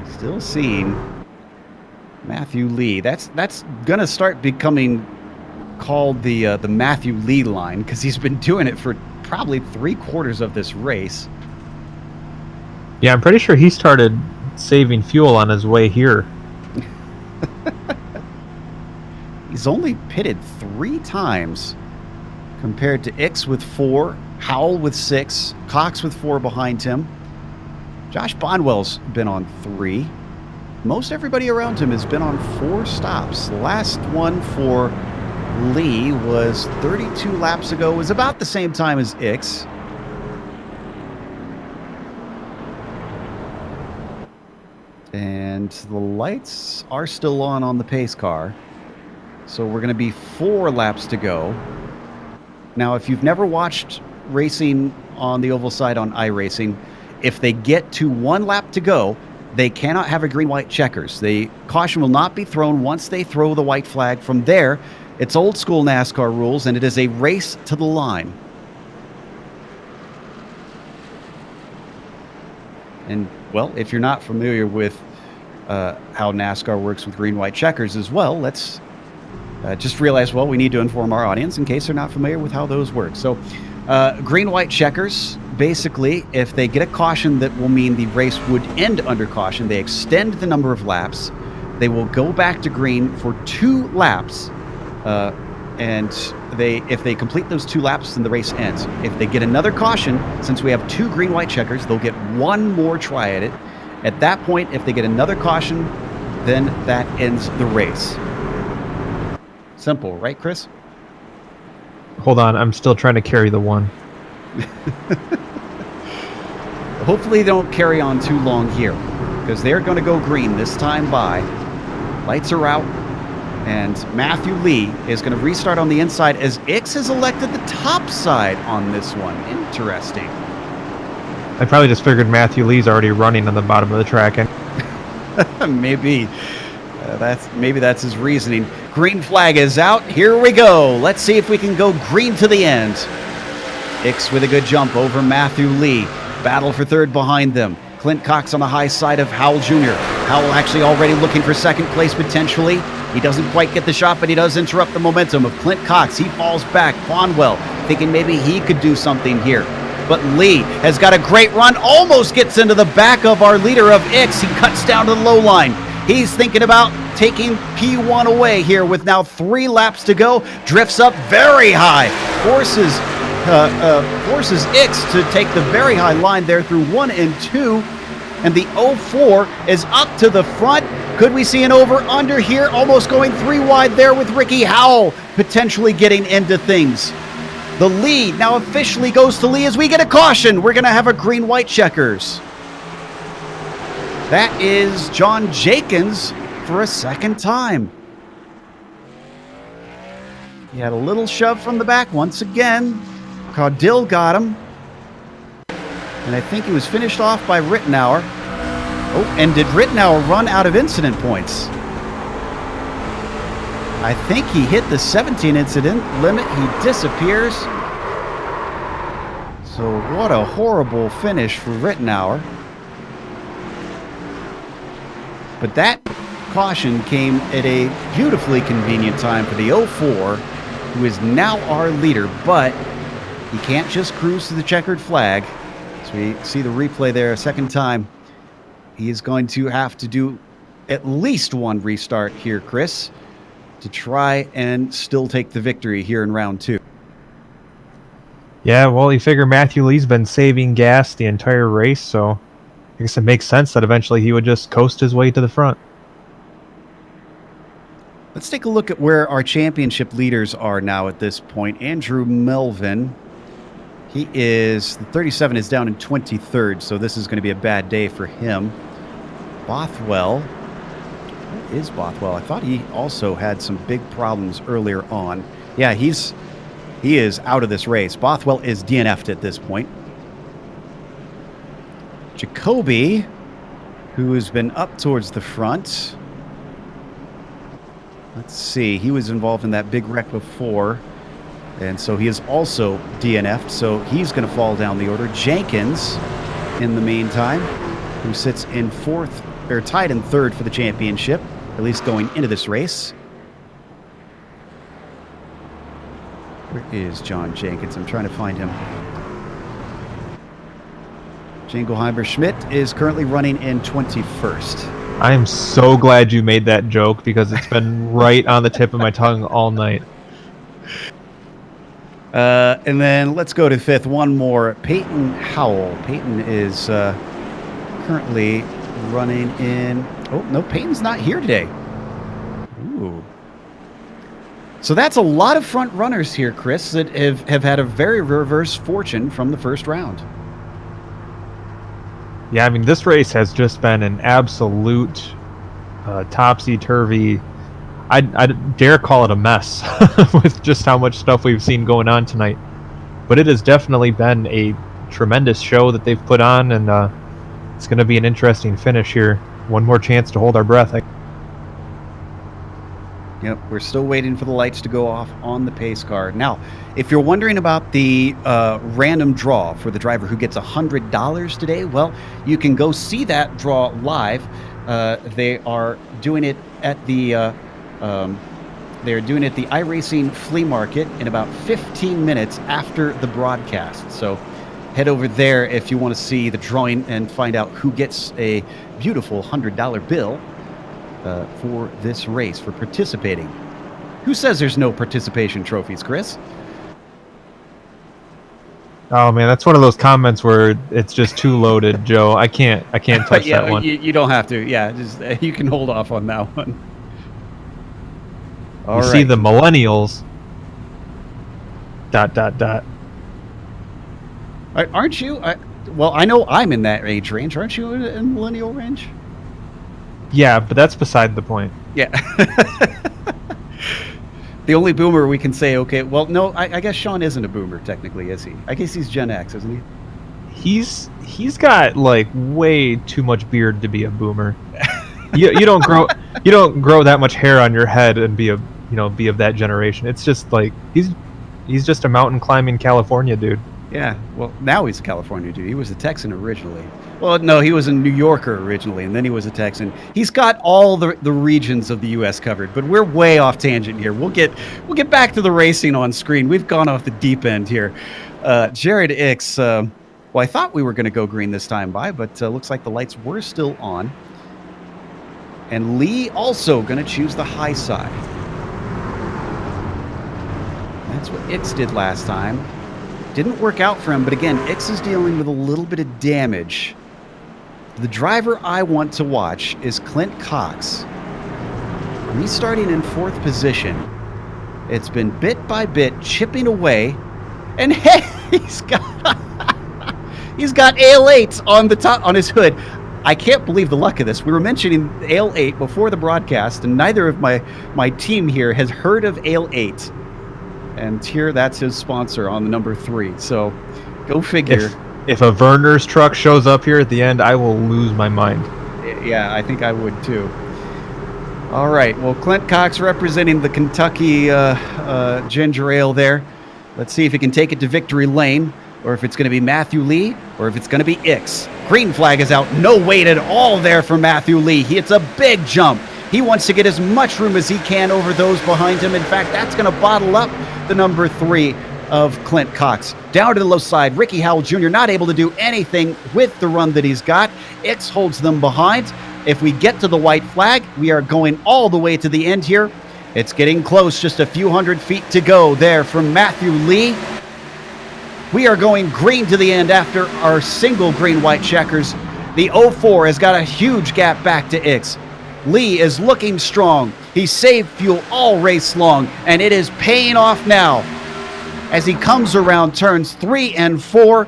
Still seeing Matthew Lee. That's going to start becoming called the Matthew Lee line, because he's been doing it for probably 3/4 of this race. Yeah, I'm pretty sure he started saving fuel on his way here. He's only pitted 3 times compared to Ix with 4, Howell with 6, Cox with 4 behind him. Josh Bonwell's been on 3. Most everybody around him has been on 4 stops. The last one for Lee was 32 laps ago. It was about the same time as Ix. And the lights are still on the pace car. So we're going to be 4 laps to go. Now, if you've never watched racing on the oval side on iRacing, if they get to 1 lap to go, they cannot have a green-white checkers. The caution will not be thrown once they throw the white flag. From there, it's old school NASCAR rules, and it is a race to the line. And, well, if you're not familiar with how NASCAR works with green-white checkers as well, let's just realize, well, we need to inform our audience in case they're not familiar with how those work. So, green-white checkers, basically, if they get a caution that will mean the race would end under caution, they extend the number of laps. They will go back to green for 2 laps. And if they complete those 2 laps, then the race ends. If they get another caution, since we have 2 green-white checkers, they'll get 1 more try at it. At that point, if they get another caution, then that ends the race. Simple, right, Chris? Hold on, I'm still trying to carry the 1. Hopefully they don't carry on too long here, because they're going to go green this time by. Lights are out. And Matthew Lee is going to restart on the inside as Ix has elected the top side on this one. Interesting. I probably just figured Matthew Lee's already running on the bottom of the track. And maybe that's his reasoning. Green flag is out. Here we go. Let's see if we can go green to the end. Ix with a good jump over Matthew Lee. Battle for third behind them. Clint Cox on the high side of Howell Jr. Howell actually already looking for second place potentially. He doesn't quite get the shot, but he does interrupt the momentum of Clint Cox. He falls back. Bonwell thinking maybe he could do something here. But Lee has got a great run, almost gets into the back of our leader of Ix. He cuts down to the low line. He's thinking about taking P1 away here with now 3 laps to go. Drifts up very high. Forces Ix to take the very high line there through 1 and 2. And the 04 is up to the front. Could we see an over-under here? Almost going 3 wide there with Ricky Howell potentially getting into things. The lead now officially goes to Lee as we get a caution. We're going to have a green-white checkers. That is John Jenkins for a second time. He had a little shove from the back once again. Caudill got him. And I think he was finished off by Rittenauer. Oh, and did Rittenauer run out of incident points? I think he hit the 17 incident limit. He disappears. So what a horrible finish for Rittenauer. But that caution came at a beautifully convenient time for the 04, who is now our leader, but he can't just cruise to the checkered flag. So we see the replay there a second time. He is going to have to do at least 1 restart here, Chris, to try and still take the victory here in round 2. Yeah, well, you figure Matthew Lee's been saving gas the entire race, so I guess it makes sense that eventually he would just coast his way to the front. Let's take a look at where our championship leaders are now at this point. Andrew Melvin, he is, the 37 is down in 23rd, so this is going to be a bad day for him. Bothwell, where is Bothwell? I thought he also had some big problems earlier on. Yeah, he's he is out of this race. Bothwell is DNF'd at this point. Jacoby, who has been up towards the front. Let's see. He was involved in that big wreck before. And so he is also DNF'd. So he's going to fall down the order. Jenkins, in the meantime, who sits in fourth, or tied in third for the championship, at least going into this race. Where is John Jenkins? I'm trying to find him. Jingleheimer Schmidt is currently running in 21st. I am so glad you made that joke because it's been right on the tip of my tongue all night. And then let's go to fifth. One more. Peyton Howell. Peyton is currently running in... Oh, no, Peyton's not here today. Ooh. So that's a lot of front runners here, Chris, that have had a very reverse fortune from the first round. Yeah, I mean, this race has just been an absolute topsy-turvy... I dare call it a mess with just how much stuff we've seen going on tonight. But it has definitely been a tremendous show that they've put on, and it's going to be an interesting finish here. One more chance to hold our breath. Yep, we're still waiting for the lights to go off on the pace car. Now, if you're wondering about the random draw for the driver who gets $100 today, well, you can go see that draw live. They are doing it at the... they're doing it at the iRacing Flea Market in about 15 minutes after the broadcast. So head over there if you want to see the drawing and find out who gets a beautiful $100 bill for this race, for participating. Who says there's no participation trophies, Chris? Oh man, that's one of those comments where it's just too loaded, Joe. I can't touch that one. You don't have to. Yeah, just you can hold off on that one. All right. See the millennials. ... Aren't you? Well, I know I'm in that age range. Aren't you in millennial range? Yeah, but that's beside the point. Yeah. The only boomer we can say, okay, well, no, I guess Sean isn't a boomer technically, is he? I guess he's Gen X, isn't he? He's got like way too much beard to be a boomer. you don't grow that much hair on your head and be of that generation. It's just like he's just a mountain climbing California dude. Yeah, well, now he's a California dude. He was a Texan originally. Well, no, he was a New Yorker originally, and then he was a Texan. He's got all the regions of the U.S. covered, but we're way off tangent here. We'll get back to the racing on screen. We've gone off the deep end here. Jared Ix, well, I thought we were going to go green this time but looks like the lights were still on. And Lee also going to choose the high side. That's what Ix did last time. Didn't work out for him, but again, Ix is dealing with a little bit of damage. The driver I want to watch is Clint Cox. And he's starting in fourth position. It's been bit by bit chipping away, and hey, he's got AL8 on the top on his hood. I can't believe the luck of this. We were mentioning AL8 before the broadcast, and neither of my team here has heard of AL8. And here, that's his sponsor on the number 3. So, go figure. If a Verner's truck shows up here at the end, I will lose my mind. Yeah, I think I would too. All right. Well, Clint Cox representing the Kentucky Ginger Ale there. Let's see if he can take it to victory lane, or if it's going to be Matthew Lee, or if it's going to be Ix. Green flag is out. No weight at all there for Matthew Lee. It's a big jump. He wants to get as much room as he can over those behind him. In fact, that's going to bottle up the number 3 of Clint Cox. Down to the low side, Ricky Howell Jr. not able to do anything with the run that he's got. Ix holds them behind. If we get to the white flag, we are going all the way to the end here. It's getting close, just a few hundred feet to go there from Matthew Lee. We are going green to the end after our single green-white checkers. The 04 has got a huge gap back to Ix. Lee is looking strong. He saved fuel all race long, and it is paying off now. As he comes around turns 3 and 4,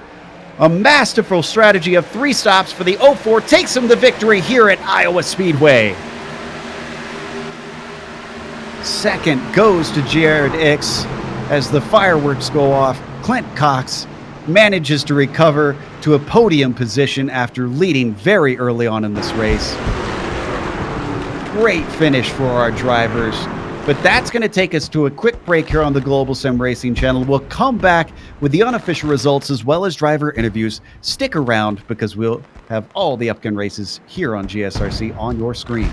a masterful strategy of 3 stops for the 04 takes him the victory here at Iowa Speedway. Second goes to Jared Ix. As the fireworks go off, Clint Cox manages to recover to a podium position after leading very early on in this race. Great finish for our drivers. But that's going to take us to a quick break here on the Global Sim Racing channel. We'll come back with the unofficial results as well as driver interviews. Stick around because we'll have all the upcoming races here on GSRC on your screen.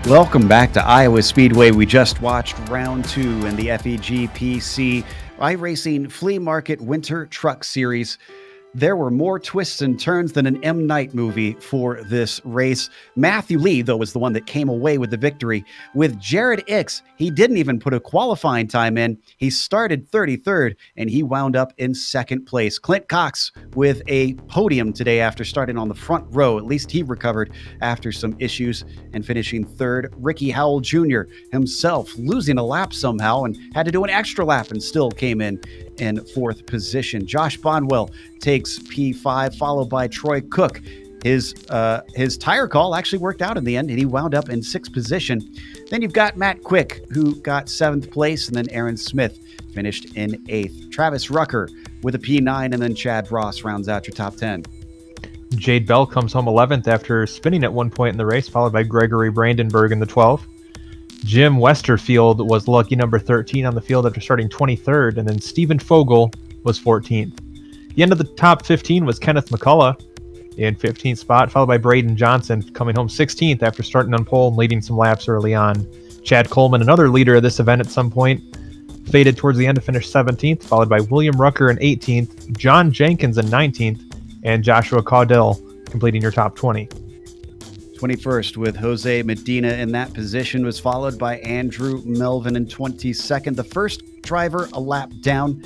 Welcome back to Iowa Speedway. We just watched round 2 in the FEG PC iRacing Flea Market Winter Truck Series. There were more twists and turns than an M. Night movie for this race. Matthew Lee, though, was the one that came away with the victory. With Jared Ix, he didn't even put a qualifying time in. He started 33rd, and he wound up in 2nd place. Clint Cox with a podium today after starting on the front row. At least he recovered after some issues and finishing 3rd. Ricky Howell Jr. himself losing a lap somehow and had to do an extra lap and still came in 4th position. Josh Bonwell takes P5, followed by Troy Cook. His tire call actually worked out in the end, and he wound up in 6th position. Then you've got Matt Quick, who got 7th place, and then Aaron Smith finished in 8th. Travis Rucker with a P9, and then Chad Ross rounds out your top 10. Jade Bell comes home 11th after spinning at one point in the race, followed by Gregory Brandenburg in the 12th. Jim Westerfield was lucky number 13 on the field after starting 23rd, and then Stephen Fogle was 14th. The end of the top 15 was Kenneth Mccullough in 15th spot, followed by Brayden Johnson coming home 16th after starting on pole and leading some laps early on. Chad Coleman, another leader of this event at some point, faded towards the end to finish 17th, followed by William Rucker in 18th, John Jenkins in 19th, and Joshua Caudill completing your top 20. 21st with Jose Medina in that position, was followed by Andrew Melvin in 22nd. The first driver a lap down,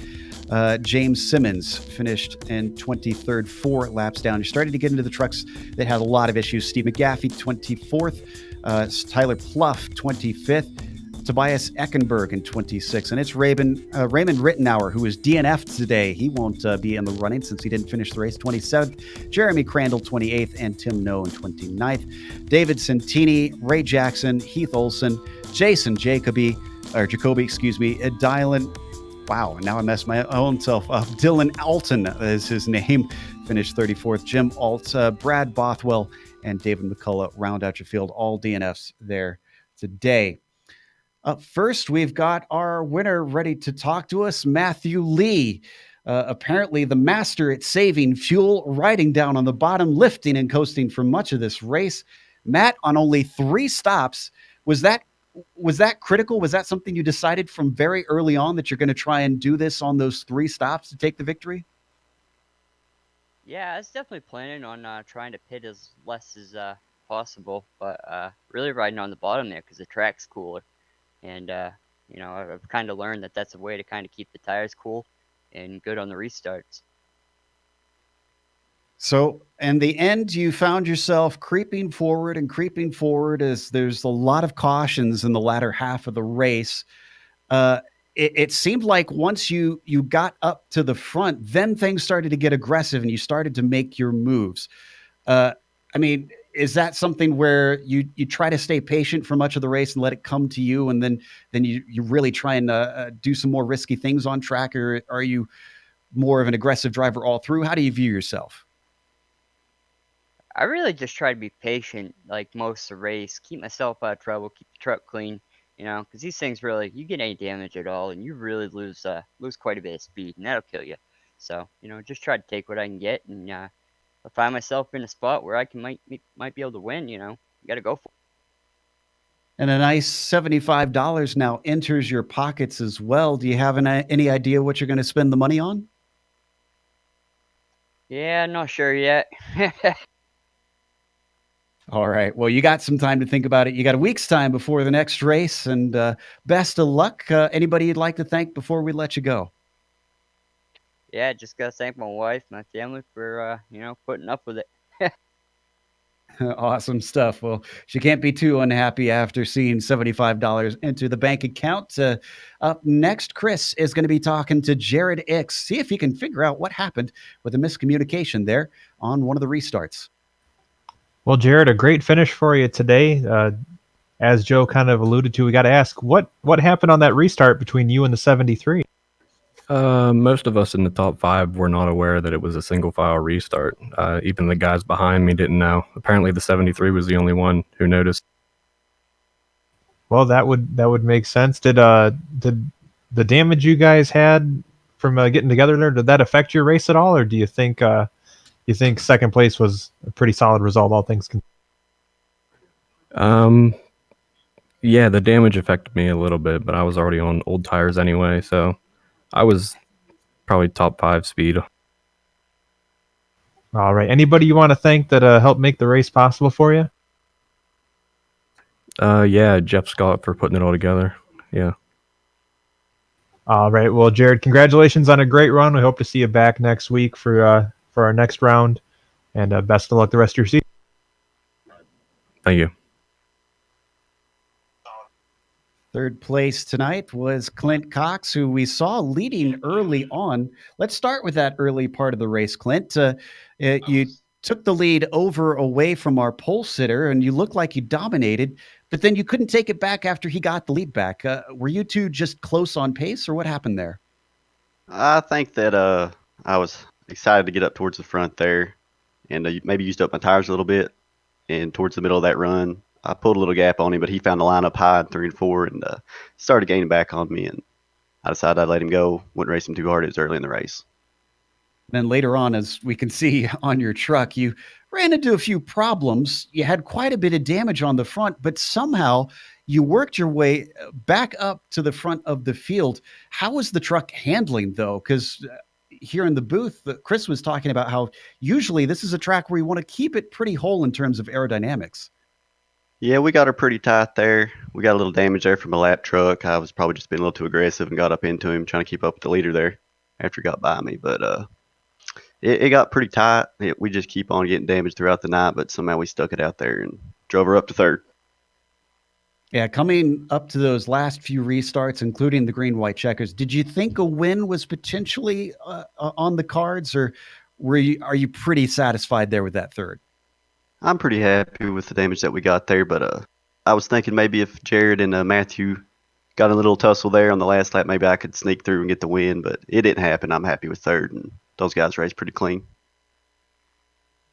James Simmons, finished in 23rd, 4 laps down. You're starting to get into the trucks that had a lot of issues. Steve McGaffey, 24th. Tyler Pluff, 25th. Tobias Eckenberg in 26th. And it's Raymond Rittenauer, who is DNF'd today. He won't be in the running since he didn't finish the race. 27th. Jeremy Crandall, 28th. And Tim Noe in 29th. David Santini, Ray Jackson, Heath Olson, Jason Jacoby, Dylan. Wow, now I messed my own self up. Dylan Alton is his name. Finished 34th. Jim Alt, Brad Bothwell, and David McCullough round out your field. All DNFs there today. Up first, we've got our winner ready to talk to us, Matthew Lee. Apparently the master at saving fuel, riding down on the bottom, lifting and coasting for much of this race. Matt, on only 3 stops, was that critical? Was that something you decided from very early on that you're going to try and do this on those 3 stops to take the victory? Yeah, I was definitely planning on trying to pit as less as possible, but really riding on the bottom there because the track's cooler. And, I've kind of learned that that's a way to kind of keep the tires cool and good on the restarts. So in the end, you found yourself creeping forward as there's a lot of cautions in the latter half of the race. It seemed like once you got up to the front, then things started to get aggressive and you started to make your moves. Is that something where you try to stay patient for much of the race and let it come to you, and then you really try and do some more risky things on track, or are you more of an aggressive driver all through? How do you view yourself? I really just try to be patient, like most of the race, keep myself out of trouble, keep the truck clean, because these things really, you get any damage at all, and you really lose quite a bit of speed, and that'll kill you. So, just try to take what I can get, and I find myself in a spot where I might be able to win, you got to go for it. And a nice $75 now enters your pockets as well. Do you have any idea what you're going to spend the money on? Yeah, not sure yet. All right. Well, you got some time to think about it. You got a week's time before the next race, and best of luck. Anybody you'd like to thank before we let you go? Yeah, just got to thank my wife, my family for, putting up with it. Awesome stuff. Well, she can't be too unhappy after seeing $75 enter the bank account. Up next, Chris is going to be talking to Jared Ix. See if he can figure out what happened with the miscommunication there on one of the restarts. Well, Jared, a great finish for you today. As Joe kind of alluded to, we got to ask, what happened on that restart between you and the 73? Most of us in the top 5 were not aware that it was a single file restart. Even the guys behind me didn't know. Apparently the 73 was the only one who noticed. Well, that would make sense. Did the damage you guys had from getting together there, did that affect your race at all, or do you think second place was a pretty solid result, all things considered? Yeah, the damage affected me a little bit, but I was already on old tires anyway, so I was probably top 5 speed. All right. Anybody you want to thank that helped make the race possible for you? Yeah, Jeff Scott for putting it all together. Yeah. All right. Well, Jared, congratulations on a great run. We hope to see you back next week for our next round, and best of luck the rest of your season. Thank you. Third place tonight was Clint Cox, who we saw leading early on. Let's start with that early part of the race, Clint. You took the lead away from our pole sitter, and you looked like you dominated, but then you couldn't take it back after he got the lead back. Were you two just close on pace, or what happened there? I think that I was excited to get up towards the front there, and maybe used up my tires a little bit. And towards the middle of that run, I pulled a little gap on him, but he found the line up high in 3 and 4 and started gaining back on me. And I decided I'd let him go. Wouldn't race him too hard. It was early in the race. Then later on, as we can see on your truck, you ran into a few problems. You had quite a bit of damage on the front, but somehow you worked your way back up to the front of the field. How was the truck handling, though? Because here in the booth, Chris was talking about how usually this is a track where you want to keep it pretty whole in terms of aerodynamics. Yeah, we got her pretty tight there. We got a little damage there from a lap truck. I was probably just being a little too aggressive and got up into him, trying to keep up with the leader there after he got by me. But it got pretty tight. We just keep on getting damaged throughout the night, but somehow we stuck it out there and drove her up to third. Yeah, coming up to those last few restarts, including the green-white checkers, did you think a win was potentially on the cards, or are you pretty satisfied there with that third? I'm pretty happy with the damage that we got there, but I was thinking maybe if Jared and Matthew got a little tussle there on the last lap, maybe I could sneak through and get the win, but it didn't happen. I'm happy with third, and those guys raced pretty clean.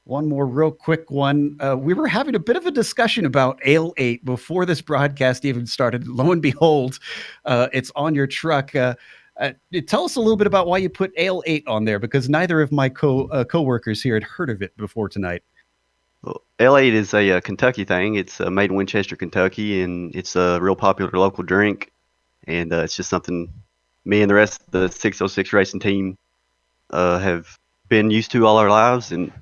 One more real quick one. We were having a bit of a discussion about Ale 8 before this broadcast even started. Lo and behold, it's on your truck. Tell us a little bit about why you put Ale 8 on there, because neither of my co-workers here had heard of it before tonight. Well, L8 is a Kentucky thing. It's made in Winchester, Kentucky, and it's a real popular local drink. And it's just something me and the rest of the 606 racing team have been used to all our lives. And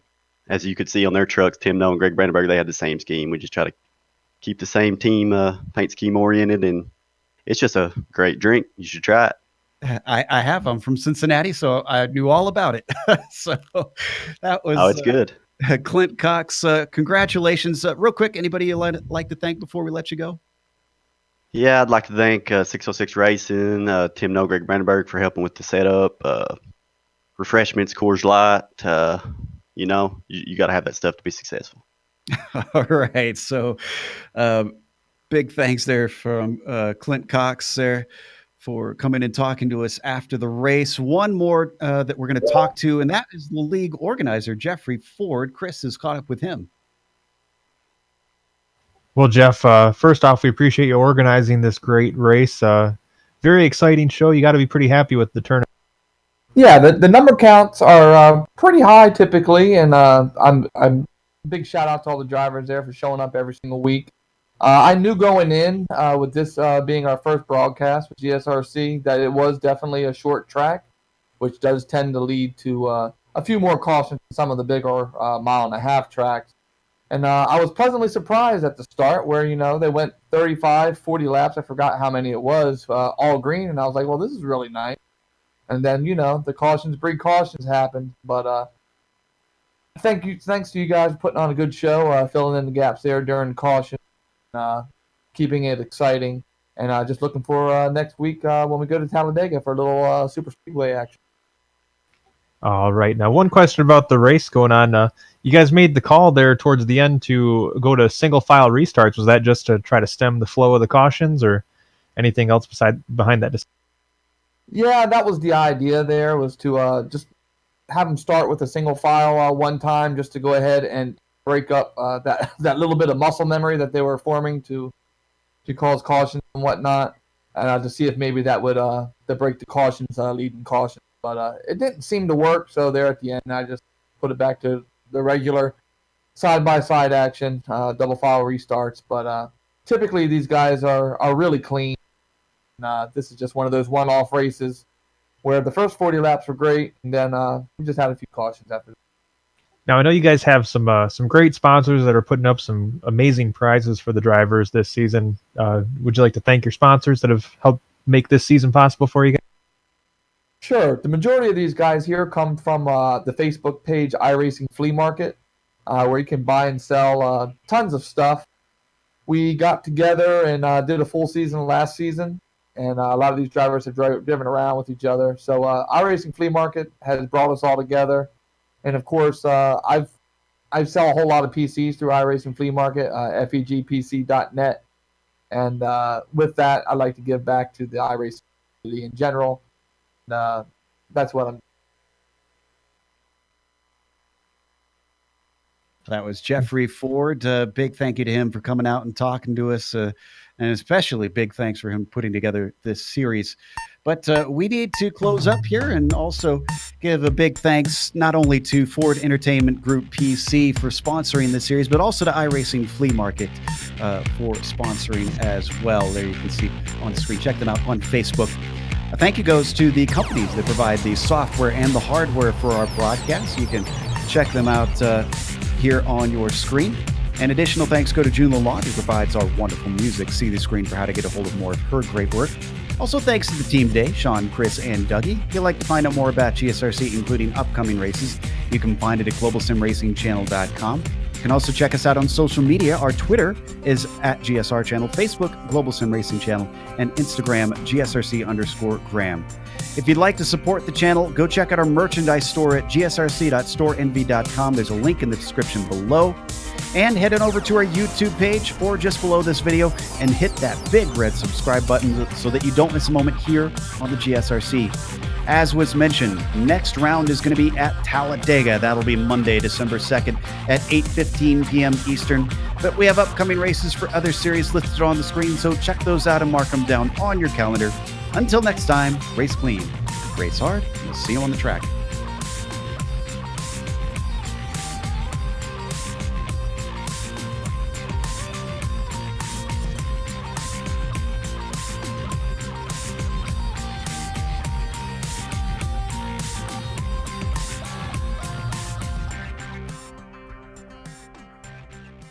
as you could see on their trucks, Tim Noe and Greg Brandenburg, they had the same scheme. We just try to keep the same team paint scheme oriented, and it's just a great drink. You should try it. I have. I'm from Cincinnati, so I knew all about it. So that was. Oh, it's good. Clint Cox, congratulations. Real quick, anybody you'd like to thank before we let you go? Yeah, I'd like to thank 606 Racing, Tim Noe, Greg Brandenburg for helping with the setup. Refreshments, Coors Light. You got to have that stuff to be successful. All right. So big thanks there from Clint Cox there for coming and talking to us after the race. One more that we're going to talk to, and that is the league organizer, Jeffrey Ford. Chris has caught up with him. Well, Jeff, first off, we appreciate you organizing this great race. Very exciting show. You got to be pretty happy with the turnout. Yeah, the number counts are pretty high typically, and I'm big shout out to all the drivers there for showing up every single week. I knew going in with this being our first broadcast with GSRC that it was definitely a short track, which does tend to lead to a few more cautions than some of the bigger mile-and-a-half tracks. And I was pleasantly surprised at the start where, they went 35, 40 laps. I forgot how many it was, all green. And I was like, well, this is really nice. And then, the cautions breed cautions happened. But thanks to you guys for putting on a good show, filling in the gaps there during caution. Keeping it exciting, and just looking for next week when we go to Talladega for a little super speedway action. All right. Now, one question about the race going on. You guys made the call there towards the end to go to single file restarts. Was that just to try to stem the flow of the cautions, or anything else behind that? Yeah, that was the idea there, was to just have them start with a single file one time, just to go ahead and break up that little bit of muscle memory that they were forming to cause cautions and whatnot, and to see if maybe that would break the cautions, leading cautions. But it didn't seem to work, so there at the end, I just put it back to the regular side-by-side action, double file restarts. But typically these guys are really clean. This is just one of those one-off races where the first 40 laps were great, and then we just had a few cautions after that. Now, I know you guys have some great sponsors that are putting up some amazing prizes for the drivers this season. Would you like to thank your sponsors that have helped make this season possible for you guys? Sure. The majority of these guys here come from the Facebook page iRacing Flea Market, where you can buy and sell tons of stuff. We got together and did a full season last season, and a lot of these drivers have driven around with each other. So iRacing Flea Market has brought us all together. And of course, I sell a whole lot of PCs through iRacing Flea Market, FEGPC.net. And with that, I'd like to give back to the iRacing community in general. That's what I'm. That was Jeffrey Ford. Big thank you to him for coming out and talking to us, and especially big thanks for him putting together this series. But we need to close up here and also give a big thanks not only to Ford Entertainment Group PC for sponsoring this series, but also to iRacing Flea Market for sponsoring as well. There you can see on the screen. Check them out on Facebook. A thank you goes to the companies that provide the software and the hardware for our broadcast. You can check them out here on your screen. And additional thanks go to June Lalonde, who provides our wonderful music. See the screen for how to get a hold of more of her great work. Also, thanks to the team today, Sean, Chris, and Dougie. If you'd like to find out more about GSRC, including upcoming races, you can find it at globalsimracingchannel.com. You can also check us out on social media. Our Twitter is at GSR Channel, Facebook, Global Sim Racing Channel, and Instagram, GSRC_Graham. If you'd like to support the channel, go check out our merchandise store at gsrc.storenv.com. There's a link in the description below. And head on over to our YouTube page or just below this video and hit that big red subscribe button so that you don't miss a moment here on the GSRC. As was mentioned, next round is going to be at Talladega. That'll be Monday, December 2nd at 8:15 p.m. Eastern. But we have upcoming races for other series listed on the screen, so check those out and mark them down on your calendar. Until next time, race clean, race hard, and we'll see you on the track.